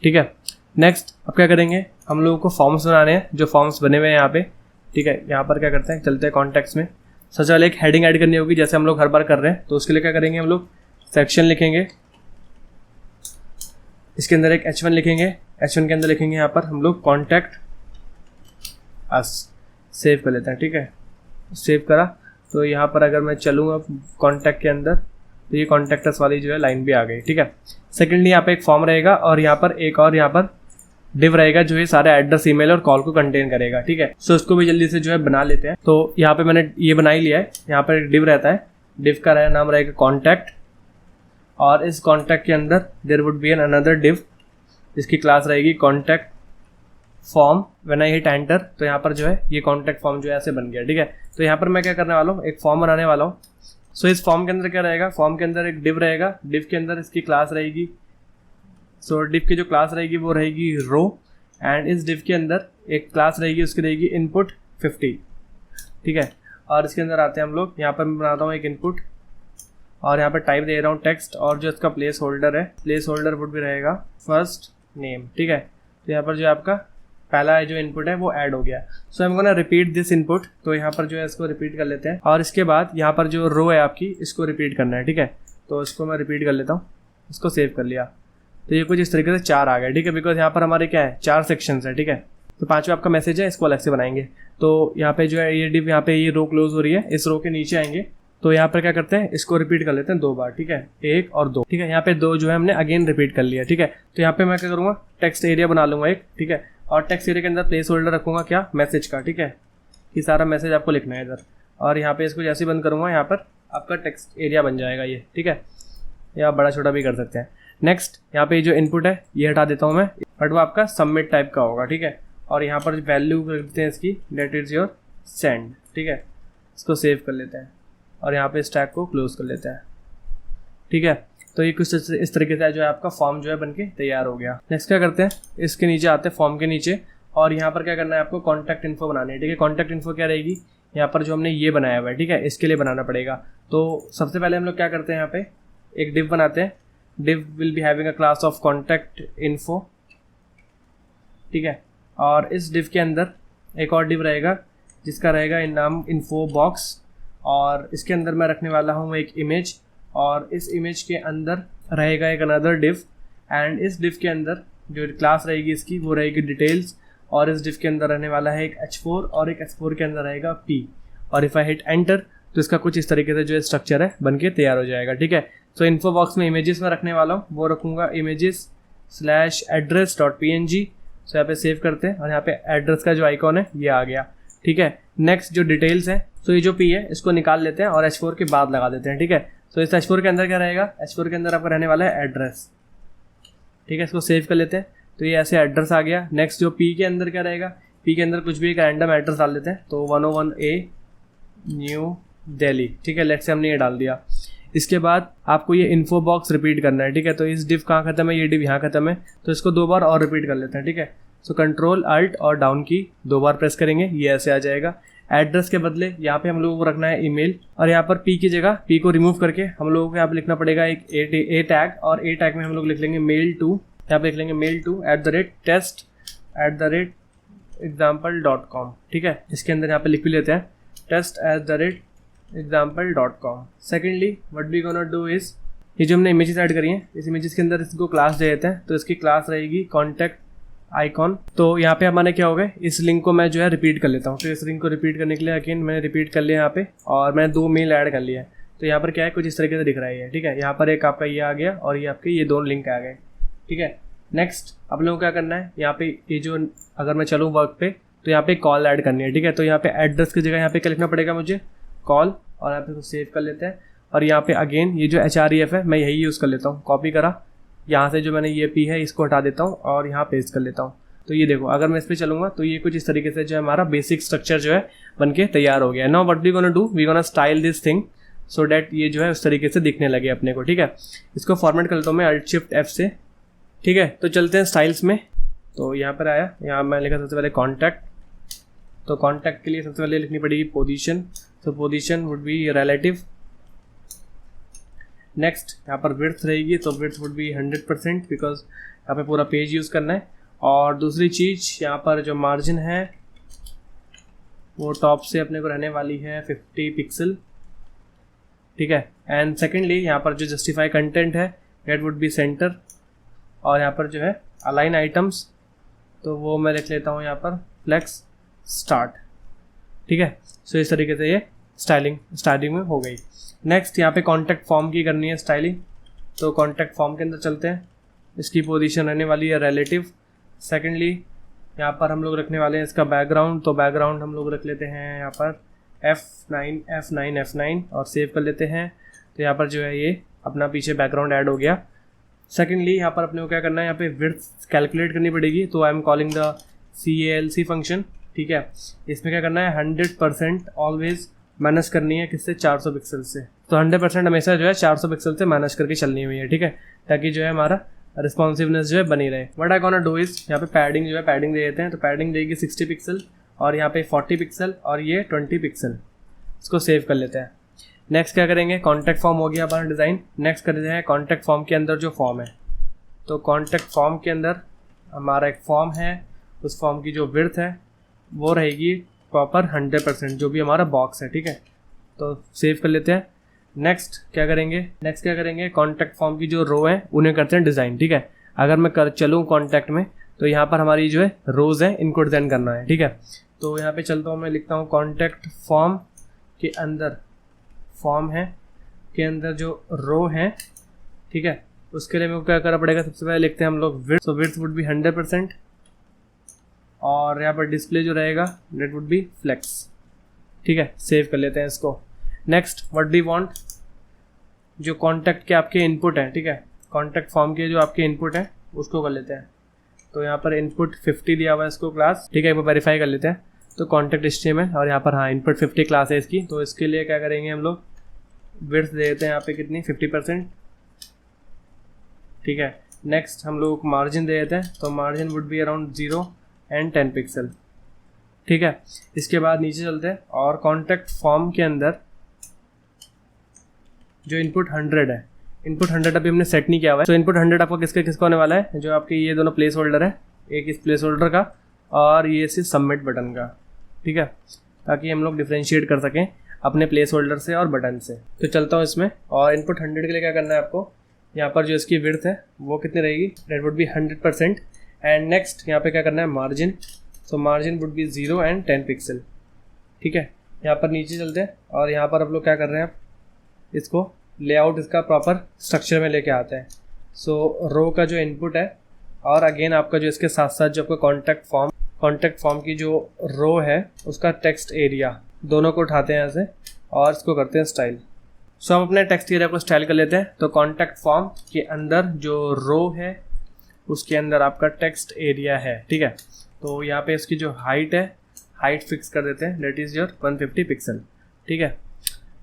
ठीक है। नेक्स्ट अब क्या करेंगे, हम लोगों को फॉर्म्स बनाने हैं, जो फॉर्म्स बने हुए हैं यहाँ पे, ठीक है। यहाँ पर क्या करते हैं, चलते हैं कॉन्टैक्ट्स में। सबसे पहले एक हेडिंग ऐड करनी होगी जैसे हम लोग हर बार कर रहे हैं, तो उसके लिए क्या करेंगे, हम लोग सेक्शन लिखेंगे, इसके अंदर एक H1 लिखेंगे, H1 के अंदर लिखेंगे यहाँ पर हम लोग कॉन्टैक्ट अस, सेव कर लेते हैं, ठीक है। सेव करा तो यहाँ पर अगर मैं चलूँ अब कॉन्टैक्ट के अंदर तो ये कॉन्टैक्ट अस वाली जो है लाइन भी आ गई, ठीक है। सेकेंडली यहाँ पे एक फॉर्म रहेगा और यहाँ पर एक और यहाँ पर डिव रहेगा जो ये सारे एड्रेस, ईमेल और कॉल को कंटेन करेगा, ठीक है। सो इसको भी जल्दी से जो है बना लेते हैं। तो यहाँ पे मैंने ये बना ही लिया है, यहाँ पर एक डिव रहता है, डिव का नाम रहेगा कॉन्टैक्ट और इस कॉन्टैक्ट के अंदर there would be an another div, इसकी क्लास रहेगी contact form. When I hit enter तो यहाँ पर जो है ये कॉन्टैक्ट फॉर्म जो है ऐसे बन गया, ठीक है। तो यहाँ पर मैं क्या करने वाला हूँ, एक फॉर्म बनाने वाला हूँ। सो इस फॉर्म के अंदर क्या रहेगा, फॉर्म के अंदर एक डिव रहेगा, डिव के अंदर इसकी क्लास रहेगी, सो डिव की जो क्लास रहेगी वो रहेगी रो एंड इस डिव के अंदर एक क्लास रहेगी, उसकी रहेगी इनपुट 50, ठीक है। और इसके अंदर आते हैं हम लोग, यहाँ पर मैं बनाता हूँ एक इनपुट और यहाँ पर टाइप दे रहा हूँ टेक्स्ट और जो इसका प्लेस होल्डर है, प्लेस होल्डर वुड भी रहेगा फर्स्ट नेम, ठीक है। तो यहाँ पर जो आपका पहला जो इनपुट है वो ऐड हो गया। So I am gonna repeat this input, तो यहाँ पर जो है इसको रिपीट कर लेते हैं और इसके बाद यहाँ पर जो रो है आपकी इसको रिपीट करना है, ठीक है। तो इसको मैं रिपीट कर लेता हूँ, इसको सेव कर लिया। तो ये कुछ इस तरीके से 4 आ गए, ठीक है, बिकॉज यहाँ पर हमारे क्या है 4 सेक्शंस है, ठीक है। तो 5वां आपका मैसेज है, इसको अलग से बनाएंगे। तो यहाँ पे जो है ये डिव, यहाँ पे ये रो क्लोज हो रही है, इस रो के नीचे आएंगे तो यहाँ पर क्या करते हैं, इसको रिपीट कर लेते हैं 2 बार, ठीक है, 1 और 2, ठीक है। यहाँ पे 2 जो है हमने अगेन रिपीट कर लिया, ठीक है। तो यहाँ पे मैं क्या करूँगा, टेक्स्ट एरिया बना लूँगा एक, ठीक है, और टेक्स्ट एरिया के अंदर प्लेस होल्डर रखूँगा क्या, मैसेज का, ठीक है, कि सारा मैसेज आपको लिखना है इधर। और यहाँ पे इसको जैसे ही बंद करूँगा, यहाँ पर आपका टेक्स्ट एरिया बन जाएगा ये, ठीक है, या आप बड़ा छोटा भी कर सकते हैं। नेक्स्ट यहाँ पे जो इनपुट है ये हटा देता हूँ मैं, बट वो आपका सबमिट टाइप का होगा, ठीक है। और यहाँ पर वैल्यू कर देते हैं इसकी, डेट इज योर सेंड, ठीक है। इसको सेव कर लेते हैं और यहाँ पे स्टैक को क्लोज कर लेते हैं, ठीक है। तो ये कुछ इस तरीके से जो है आपका फॉर्म जो है बनके तैयार हो गया। नेक्स्ट क्या करते हैं, इसके नीचे आते हैं फॉर्म के नीचे, और यहाँ पर क्या करना है आपको, कॉन्टैक्ट इन्फो बनानी है, ठीक है। कॉन्टैक्ट इन्फो क्या रहेगी, यहाँ पर जो हमने ये बनाया हुआ है, ठीक है, इसके लिए बनाना पड़ेगा। तो सबसे पहले हम लोग क्या करते हैं, यहाँ पे एक डिव बनाते हैं। Div will be having a class of contact info, ठीक है। और इस डिव के अंदर एक और डिव रहेगा जिसका रहेगा नाम इन्फो बॉक्स, और इसके अंदर मैं रखने वाला हूँ एक इमेज, और इस इमेज के अंदर रहेगा एक अनदर डिव, एंड इस डिव के अंदर जो क्लास रहेगी इसकी वो रहेगी डिटेल्स, और इस डिव के अंदर रहने वाला है एक h4 और एक h4 के अंदर रहेगा p। और इफ़ आई हिट एंटर तो इसका कुछ इस तरीके से जो स्ट्रक्चर है बनके तैयार हो जाएगा, ठीक है। सो इन्फो बॉक्स में इमेजेस में रखने वाला हूँ, वो रखूँगा images/address.png। सो यहाँ पे सेव करते हैं, और यहाँ पे एड्रेस का जो आइकॉन है ये आ गया, ठीक है। नेक्स्ट जो डिटेल्स है, तो ये जो p है इसको निकाल लेते हैं और h4 के बाद लगा देते हैं, ठीक है। सो इस h4 के अंदर क्या रहेगा, h4 के अंदर आपका रहने वाला है एड्रेस, ठीक है। इसको सेव कर लेते हैं, तो ये ऐसे एड्रेस आ गया। नेक्स्ट जो p के अंदर क्या रहेगा, p के अंदर कुछ भी एक रैंडम एड्रेस डाल देते हैं, तो 101A न्यू दिल्ली, ठीक है। लेट्स से हमने ये डाल दिया। इसके बाद आपको ये इन्फो बॉक्स रिपीट करना है, ठीक है। तो इस डिव कहाँ खत्म है, ये डिव यहाँ खत्म है, तो इसको 2 बार और रिपीट कर लेते हैं, ठीक है। सो कंट्रोल अल्ट और डाउन की 2 बार प्रेस करेंगे, ये ऐसे आ जाएगा। एड्रेस के बदले यहाँ पे हम लोगों को रखना है ईमेल, और यहाँ पर p की जगह p को रिमूव करके हम लोगों को यहाँ पे लिखना पड़ेगा एक ए टैग, और ए टैग में हम लोग लिख लेंगे मेल टू, यहाँ पे लिख लेंगे mail2@test@example.com, ठीक है। इसके अंदर यहाँ पे लिख भी लेते हैं test@example.com। Secondly what we gonna do is, ये जो हमने इमेजेस ऐड करी हैं, इस इमेजेस के अंदर इसको क्लास दे देते हैं, तो इसकी क्लास रहेगी कॉन्टैक्ट आइकॉन। तो यहाँ पे हमारे क्या हो गए, इस लिंक को मैं जो है रिपीट कर लेता हूँ। तो इस लिंक को रिपीट करने के लिए अगेन मैंने रिपीट कर लिया यहाँ पे, और मैंने 2 मेल ऐड कर लिया है। तो यहाँ पर क्या है, कुछ इस तरीके से दिख रहा है, ठीक है। यहाँ पर एक आपका ये आ गया, और ये आपके ये 2 लिंक आ गए, ठीक है। नेक्स्ट अब लोगों को क्या करना है, यहाँ पे ये जो अगर मैं चलूँ वर्क पे, तो यहाँ पे कॉल ऐड करनी है, ठीक है। तो यहाँ पे एड्रेस की जगह यहाँ पे क्या लिखना पड़ेगा मुझे, कॉल, और यहाँ पे इसको सेव कर लेते हैं। और यहाँ पे अगेन ये जो href है मैं यही यूज़ कर लेता हूँ, कॉपी करा, यहाँ से जो मैंने ये p है इसको हटा देता हूँ और यहाँ पेस्ट कर लेता हूँ। तो ये देखो, अगर मैं इस पर चलूँगा तो ये कुछ इस तरीके से जो है हमारा बेसिक स्ट्रक्चर जो है बनके तैयार हो गया है। Now what we gonna do, we gonna style this thing so that ये जो है उस तरीके से दिखने लगे अपने को, ठीक है। इसको फॉर्मेट कर लेता हूँ मैं Alt+Shift+F से, ठीक है। तो चलते हैं स्टाइल्स में। तो यहाँ पर आया, यहाँ मैं लिखा सबसे पहले कॉन्टैक्ट, तो कॉन्टैक्ट के लिए सबसे पहले लिखनी पड़ेगी पोजीशन, तो position would be relative. Next यहाँ पर विड्थ रहेगी, तो विड्थ वुड बी 100% बिकॉज यहाँ पे पूरा पेज यूज़ करना है। और दूसरी चीज़ यहाँ पर जो मार्जिन है वो टॉप से अपने को रहने वाली है 50 पिक्सल, ठीक है। एंड सेकेंडली यहाँ पर जो जस्टिफाई कंटेंट है डेट वुड बी सेंटर, और यहाँ पर जो है अलाइन आइटम्स, तो वो मैं लिख लेता हूँ यहाँ पर फ्लेक्स स्टार्ट, ठीक है। सो इस तरीके से ये स्टाइलिंग में हो गई। नेक्स्ट यहाँ पे कॉन्टैक्ट फॉर्म की करनी है स्टाइलिंग, तो कॉन्टैक्ट फॉर्म के अंदर चलते हैं। इसकी पोजीशन रहने वाली है रिलेटिव। सेकेंडली यहाँ पर हम लोग रखने वाले हैं इसका बैकग्राउंड, तो बैकग्राउंड हम लोग रख लेते हैं यहाँ पर F9 और सेव कर लेते हैं। तो यहाँ पर जो है ये अपना पीछे बैकग्राउंड ऐड हो गया। सेकेंडली यहाँ पर अपने को क्या करना है, यहाँ पे विड्थ कैलकुलेट करनी पड़ेगी, तो I am calling the CALC function, ठीक है। इसमें क्या करना है 100% ऑलवेज माइनस करनी है, किससे, 400 पिक्सल से। तो 100% हमेशा जो है 400 पिक्सल से माइनस करके चलनी हुई है, ठीक है, ताकि जो है हमारा रिस्पॉन्सिवनेस जो है बनी रहे। What I gonna do is, यहाँ पे पैडिंग जो है पैडिंग दे देते हैं, तो पैडिंग देगी 60 पिक्सल, और यहाँ पे 40 पिक्सल, और ये 20 पिक्सल। इसको सेव कर लेते हैं। नेक्स्ट क्या करेंगे, कॉन्टैक्ट फॉर्म हो गया हमारा डिज़ाइन। नेक्स्ट करते हैं कॉन्टैक्ट फॉर्म के अंदर जो फॉर्म है, तो कॉन्टैक्ट फॉर्म के अंदर हमारा एक फॉर्म है, उस फॉर्म की जो विड्थ है वो रहेगी प्रॉपर 100%, जो भी हमारा बॉक्स है, ठीक है। तो सेव कर लेते हैं। नेक्स्ट क्या करेंगे, कॉन्टैक्ट फॉर्म की जो रो है उन्हें करते हैं डिज़ाइन, ठीक है। अगर मैं चलूँ कॉन्टैक्ट में, तो यहाँ पर हमारी जो है रोज़ है, इनको डिज़ाइन करना है, ठीक है। तो यहाँ पे चलता हूँ, मैं लिखता हूँ कॉन्टैक्ट फॉर्म के अंदर फॉर्म है के अंदर जो रो है, ठीक है, उसके लिए मेरे को क्या करना पड़ेगा, सबसे पहले लिखते हैं हम लोग width. So width would be 100% और यहाँ पर डिस्प्ले जो रहेगा डेट वुड बी फ्लेक्स, ठीक है। सेव कर लेते हैं इसको। नेक्स्ट व्हाट डी वांट, जो कॉन्टैक्ट के आपके इनपुट हैं, ठीक है, कॉन्टैक्ट फॉर्म के जो आपके इनपुट हैं उसको कर लेते हैं। तो यहाँ पर इनपुट 50 दिया हुआ है इसको क्लास, ठीक है, वो वेरीफाई कर लेते हैं। तो कॉन्टैक्ट HTML और यहाँ पर हाँ इनपुट 50 क्लास है इसकी। तो इसके लिए क्या करेंगे हम लोग, विड्थ दे देते हैं यहाँ पे कितनी 50%, ठीक है। नेक्स्ट हम लोग मार्जिन दे देते हैं, तो margin would be around 0 and 10 pixel, ठीक है। इसके बाद नीचे चलते हैं और कॉन्टैक्ट फॉर्म के अंदर जो इनपुट 100 है, इनपुट 100 अभी हमने सेट नहीं किया हुआ है। तो इनपुट 100 आपका किसका होने वाला है, जो आपके ये दोनों प्लेस होल्डर है, एक इस प्लेस होल्डर का और ये से सबमिट बटन का, ठीक है, ताकि हम लोग डिफ्रेंशिएट कर सकें अपने प्लेस होल्डर से और बटन से। तो चलता हूँ इसमें, और इनपुट 100 के लिए क्या करना है आपको, यहाँ पर जो इसकी विड्थ है वो कितनी रहेगी, that would be 100%। And next यहाँ पे क्या करना है margin, so margin would be 0 and 10 pixel, ठीक है। यहाँ पर नीचे चलते हैं और यहाँ पर आप लोग क्या कर रहे हैं, इसको लेआउट इसका प्रॉपर स्ट्रक्चर में लेके आते हैं। सो रो का जो इनपुट है और अगेन आपका जो इसके साथ साथ जो आपका कॉन्टैक्ट फॉर्म की जो रो है उसका टेक्स्ट एरिया, दोनों को उठाते हैं यहाँ से और इसको करते हैं स्टाइल। सो हम अपने टेक्स्ट एरिया को स्टाइल कर लेते हैं। तो कॉन्टैक्ट फॉर्म के अंदर जो रो है उसके अंदर आपका टेक्स्ट एरिया है, ठीक है। तो यहाँ पे इसकी जो हाइट है, हाइट फिक्स कर देते हैं, डेट इज़ योर 150 पिक्सल, ठीक है।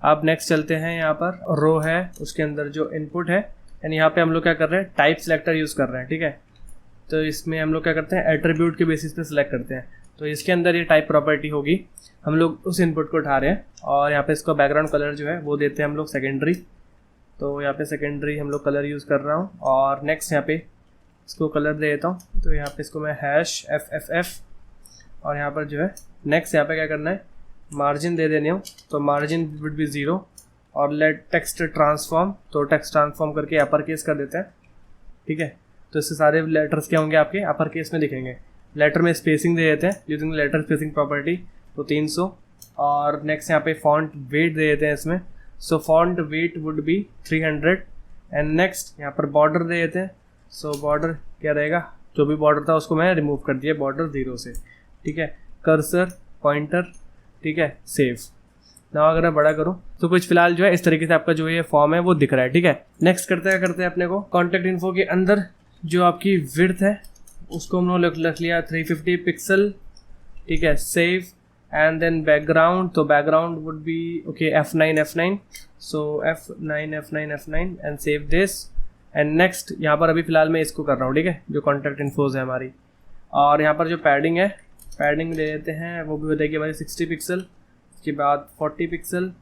अब नेक्स्ट चलते हैं, यहाँ पर रो है उसके अंदर जो इनपुट है, एंड यहाँ पे हम लोग क्या कर रहे हैं, टाइप सिलेक्टर यूज़ कर रहे हैं, ठीक है। तो इसमें हम लोग क्या करते हैं, एट्रीब्यूट के बेसिस पे सिलेक्ट करते हैं। तो इसके अंदर ये टाइप प्रॉपर्टी होगी, हम लोग उस इनपुट को उठा रहे हैं और यहाँ पे इसका बैकग्राउंड कलर जो है वो देते हैं हम लोग सेकेंडरी। तो यहाँ पे सेकेंडरी हम लोग कलर यूज़ कर रहा हूँ। और नेक्स्ट यहाँ पे इसको कलर दे देता हूँ, तो यहाँ पे इसको मैं #FFF और यहाँ पर जो है नेक्स्ट यहाँ पे क्या करना है, मार्जिन दे देनी हो, तो मार्जिन वुड बी 0 और लेट टेक्स्ट ट्रांसफॉर्म, तो टेक्स्ट ट्रांसफॉर्म करके अपर केस कर देते हैं, ठीक है। तो इससे सारे लेटर्स क्या होंगे आपके अपर केस में दिखेंगे। लेटर में स्पेसिंग दे देते हैं यूजिंग लेटर स्पेसिंग प्रॉपर्टी, तो 300। और नेक्स्ट यहाँ पे फॉन्ट वेट दे देते हैं इसमें, so font weight would be 300। And next यहाँ पर बॉर्डर दे देते हैं, सो बॉर्डर क्या रहेगा, जो भी बॉर्डर था उसको मैं रिमूव कर दिया बॉर्डर 0 से, ठीक है। कर्सर पॉइंटर, ठीक है, सेव। ना अगर मैं बड़ा करूँ तो कुछ फिलहाल जो है इस तरीके से आपका जो ये फॉर्म है वो दिख रहा है, ठीक है। नेक्स्ट करते हैं अपने को कॉन्टैक्ट इन्फो के अंदर जो आपकी विड्थ है उसको हम लोग लिख लिया 350 पिक्सल, ठीक है, सेव। एंड देन बैकग्राउंड, तो background would be okay F9, so F9 and save this. And next यहाँ पर अभी फिलहाल मैं इसको कर रहा हूँ, ठीक है, जो कॉन्टैक्ट इन्फोज है हमारी। और यहाँ पर जो पैडिंग है, पैडिंग दे देते हैं, वो भी बताइए हमारी 60 पिक्सल, इसके बाद 40 पिक्सल,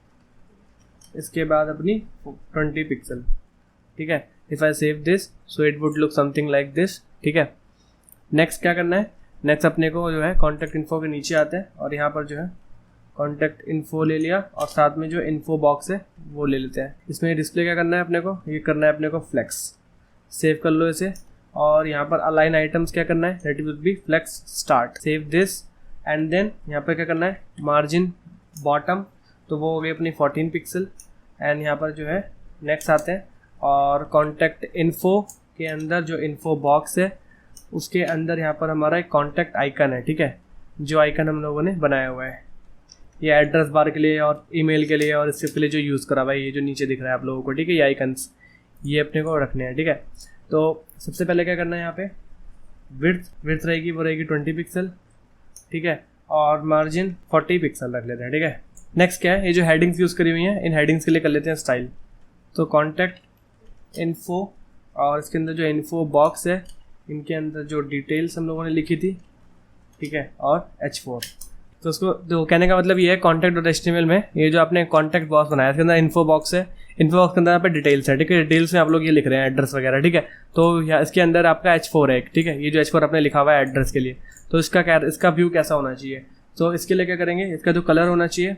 इसके बाद अपनी 20 पिक्सल, ठीक है। If I save this so it would look something like this, ठीक है। नेक्स्ट क्या करना है, नेक्स्ट अपने को जो है कॉन्टैक्ट इन्फो के नीचे आते हैं और यहाँ पर जो है कॉन्टैक्ट इन्फो ले लिया और साथ में जो इन्फो बॉक्स है वो ले लेते हैं। इसमें डिस्प्ले क्या करना है अपने को, ये करना है अपने को फ्लेक्स, सेव कर लो इसे। और यहाँ पर अलाइन आइटम्स क्या करना है, that will be flex start, save this. And then यहाँ पर क्या करना है, मार्जिन बॉटम, तो वो हो गई अपनी 14 पिक्सल। एंड यहाँ पर जो है नेक्स्ट आते हैं और कॉन्टैक्ट इन्फो के अंदर जो इन्फो बॉक्स है उसके अंदर यहाँ पर हमारा एक कॉन्टैक्ट आइकन है, ठीक है, जो आइकन हम लोगों ने बनाया हुआ है ये एड्रेस बार के लिए और ईमेल के लिए और इससे पहले जो यूज़ करा हुआ है ये जो नीचे दिख रहा है आप लोगों को, ठीक है, ये आइकन्स ये अपने को रखने हैं, ठीक है। तो सबसे पहले क्या करना है, यहाँ पे विड्थ रहेगी वो रहेगी 20 पिक्सल, ठीक है, और मार्जिन 40 पिक्सल रख लेते हैं, ठीक है। नेक्स्ट क्या है, ये जो हेडिंग्स यूज़ करी हुई हैं इन हेडिंग्स के लिए कर लेते हैं स्टाइल। तो कॉन्टैक्ट इन्फो और इसके अंदर जो इन्फो बॉक्स है इनके अंदर जो डिटेल्स हम लोगों ने लिखी थी, ठीक है, और H4। तो उसको तो कहने का मतलब ये है contact.html में ये जो आपने कॉन्टैक्ट बॉक्स बनाया इसके अंदर इन्फो बॉक्स है, इन्फो बॉक्स के अंदर यहाँ पे डिटेल्स है, ठीक है, डिटेल्स में आप लोग ये लिख रहे हैं एड्रेस वगैरह, ठीक है। तो यहाँ इसके अंदर आपका H4 है, ठीक है, ये जो H4 आपने लिखा हुआ है एड्रेस के लिए, तो इसका व्यू कैसा होना चाहिए। तो इसके लिए क्या करेंगे, इसका जो कलर होना चाहिए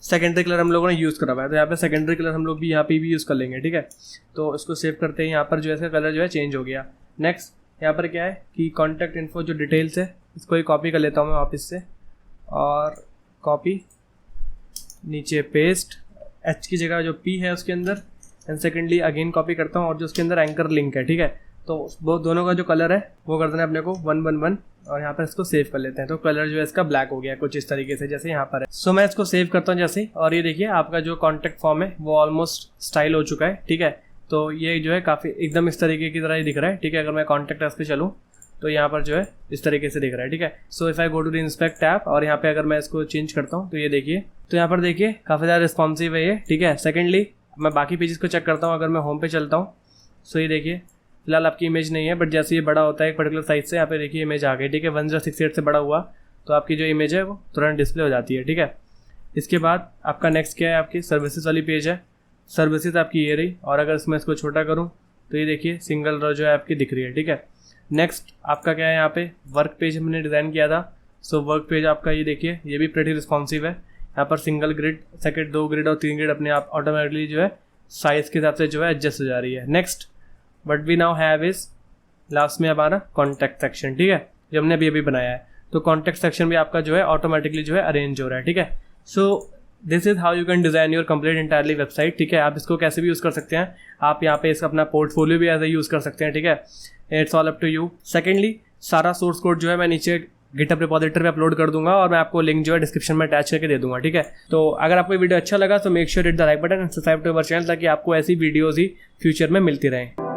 सेकेंडरी कलर हम लोगों ने यूज़ करा हुआ है, तो यहाँ पे सेकेंडरी कलर हम लोग भी यहाँ पे भी यूज़ कर लेंगे, ठीक है। तो इसको सेव करते हैं, यहाँ पर जो है इसका कलर जो है चेंज हो गया। नेक्स्ट यहाँ पर क्या है कि कॉन्टैक्ट इन्फो जो डिटेल्स है इसको ही कॉपी कर लेता हूँ मैं वापस से, और कॉपी नीचे पेस्ट एच की जगह जो पी है उसके अंदर, एंड सेकेंडली अगेन कॉपी करता हूँ और जो उसके अंदर एंकर लिंक है, ठीक है, तो वो दोनों का जो कलर है वो कर देना है अपने को 111 और यहाँ पर इसको सेव कर लेते हैं। तो कलर जो है इसका ब्लैक हो गया कुछ इस तरीके से जैसे यहाँ पर है। सो मैं इसको सेव करता हूँ जैसे, और ये देखिए आपका जो कॉन्टैक्ट फॉर्म है वो ऑलमोस्ट स्टाइल हो चुका है, ठीक है। तो ये जो है काफ़ी एकदम इस तरीके की तरह ही दिख रहा है, ठीक है। अगर मैं कॉन्टैक्ट अस पे चलूँ तो यहाँ पर जो है इस तरीके से दिख रहा है, ठीक है। So if I go to the inspect app और यहाँ पे अगर मैं इसको चेंज करता हूँ तो ये देखिए, तो यहाँ पर देखिए काफ़ी ज़्यादा रिस्पॉन्सिव है ये, ठीक है। सेकेंडली मैं बाकी पेजेस को चेक करता हूँ, अगर मैं होम पे चलता हूँ सो ये देखिए फिलहाल आपकी इमेज नहीं है, बट जैसे ये बड़ा होता है एक पर्टिकुलर साइज से, यहाँ पे देखिए इमेज आ गई, ठीक है। 1068 से बड़ा हुआ तो आपकी जो इमेज है वो तुरंत डिस्प्ले हो जाती है, ठीक है। इसके बाद आपका नेक्स्ट क्या है, आपकी सर्विसेज वाली पेज है। सर्विसेज आपकी ये रही, और अगर इसमें इसको छोटा करूँ तो ये देखिए सिंगल रो जो है आपकी दिख रही है, ठीक है। नेक्स्ट आपका क्या है, यहाँ पे वर्क पेज हमने डिज़ाइन किया था। सो वर्क पेज आपका ये देखिए ये भी प्रेटी रिस्पॉन्सिव है। यहाँ पर सिंगल ग्रिड, सेकेंड 2 ग्रिड और 3 ग्रिड अपने आप ऑटोमेटिकली जो है साइज़ के हिसाब से जो है एडजस्ट हो जा रही है। Next but we now have is last में हमारा कॉन्टैक्ट सेक्शन, ठीक है, जो हमने अभी बनाया है। तो कॉन्टैक्ट सेक्शन भी आपका जो है ऑटोमेटिकली जो है अरेंज हो रहा है, ठीक है। So this is how you can design your complete entirely website, ठीक है। आप इसको कैसे भी यूज़ कर सकते हैं, आप यहाँ पे इसका अपना पोर्टफोलियो भी एज ए यूज़ कर सकते हैं, ठीक है। It's all up to you. Secondly सारा सोर्स कोड जो है मैं नीचे गिटहब रिपॉजिटरी पे अपलोड कर दूंगा और मैं आपको लिंक जो है डिस्क्रिप्शन में अटैच करके दे दूंगा, ठीक है। तो अगर आपको वीडियो अच्छा लगा तो make sure hit the like button and subscribe to our channel, ताकि आपको ऐसी वीडियोज़ ही फ्यूचर में मिलती रहें।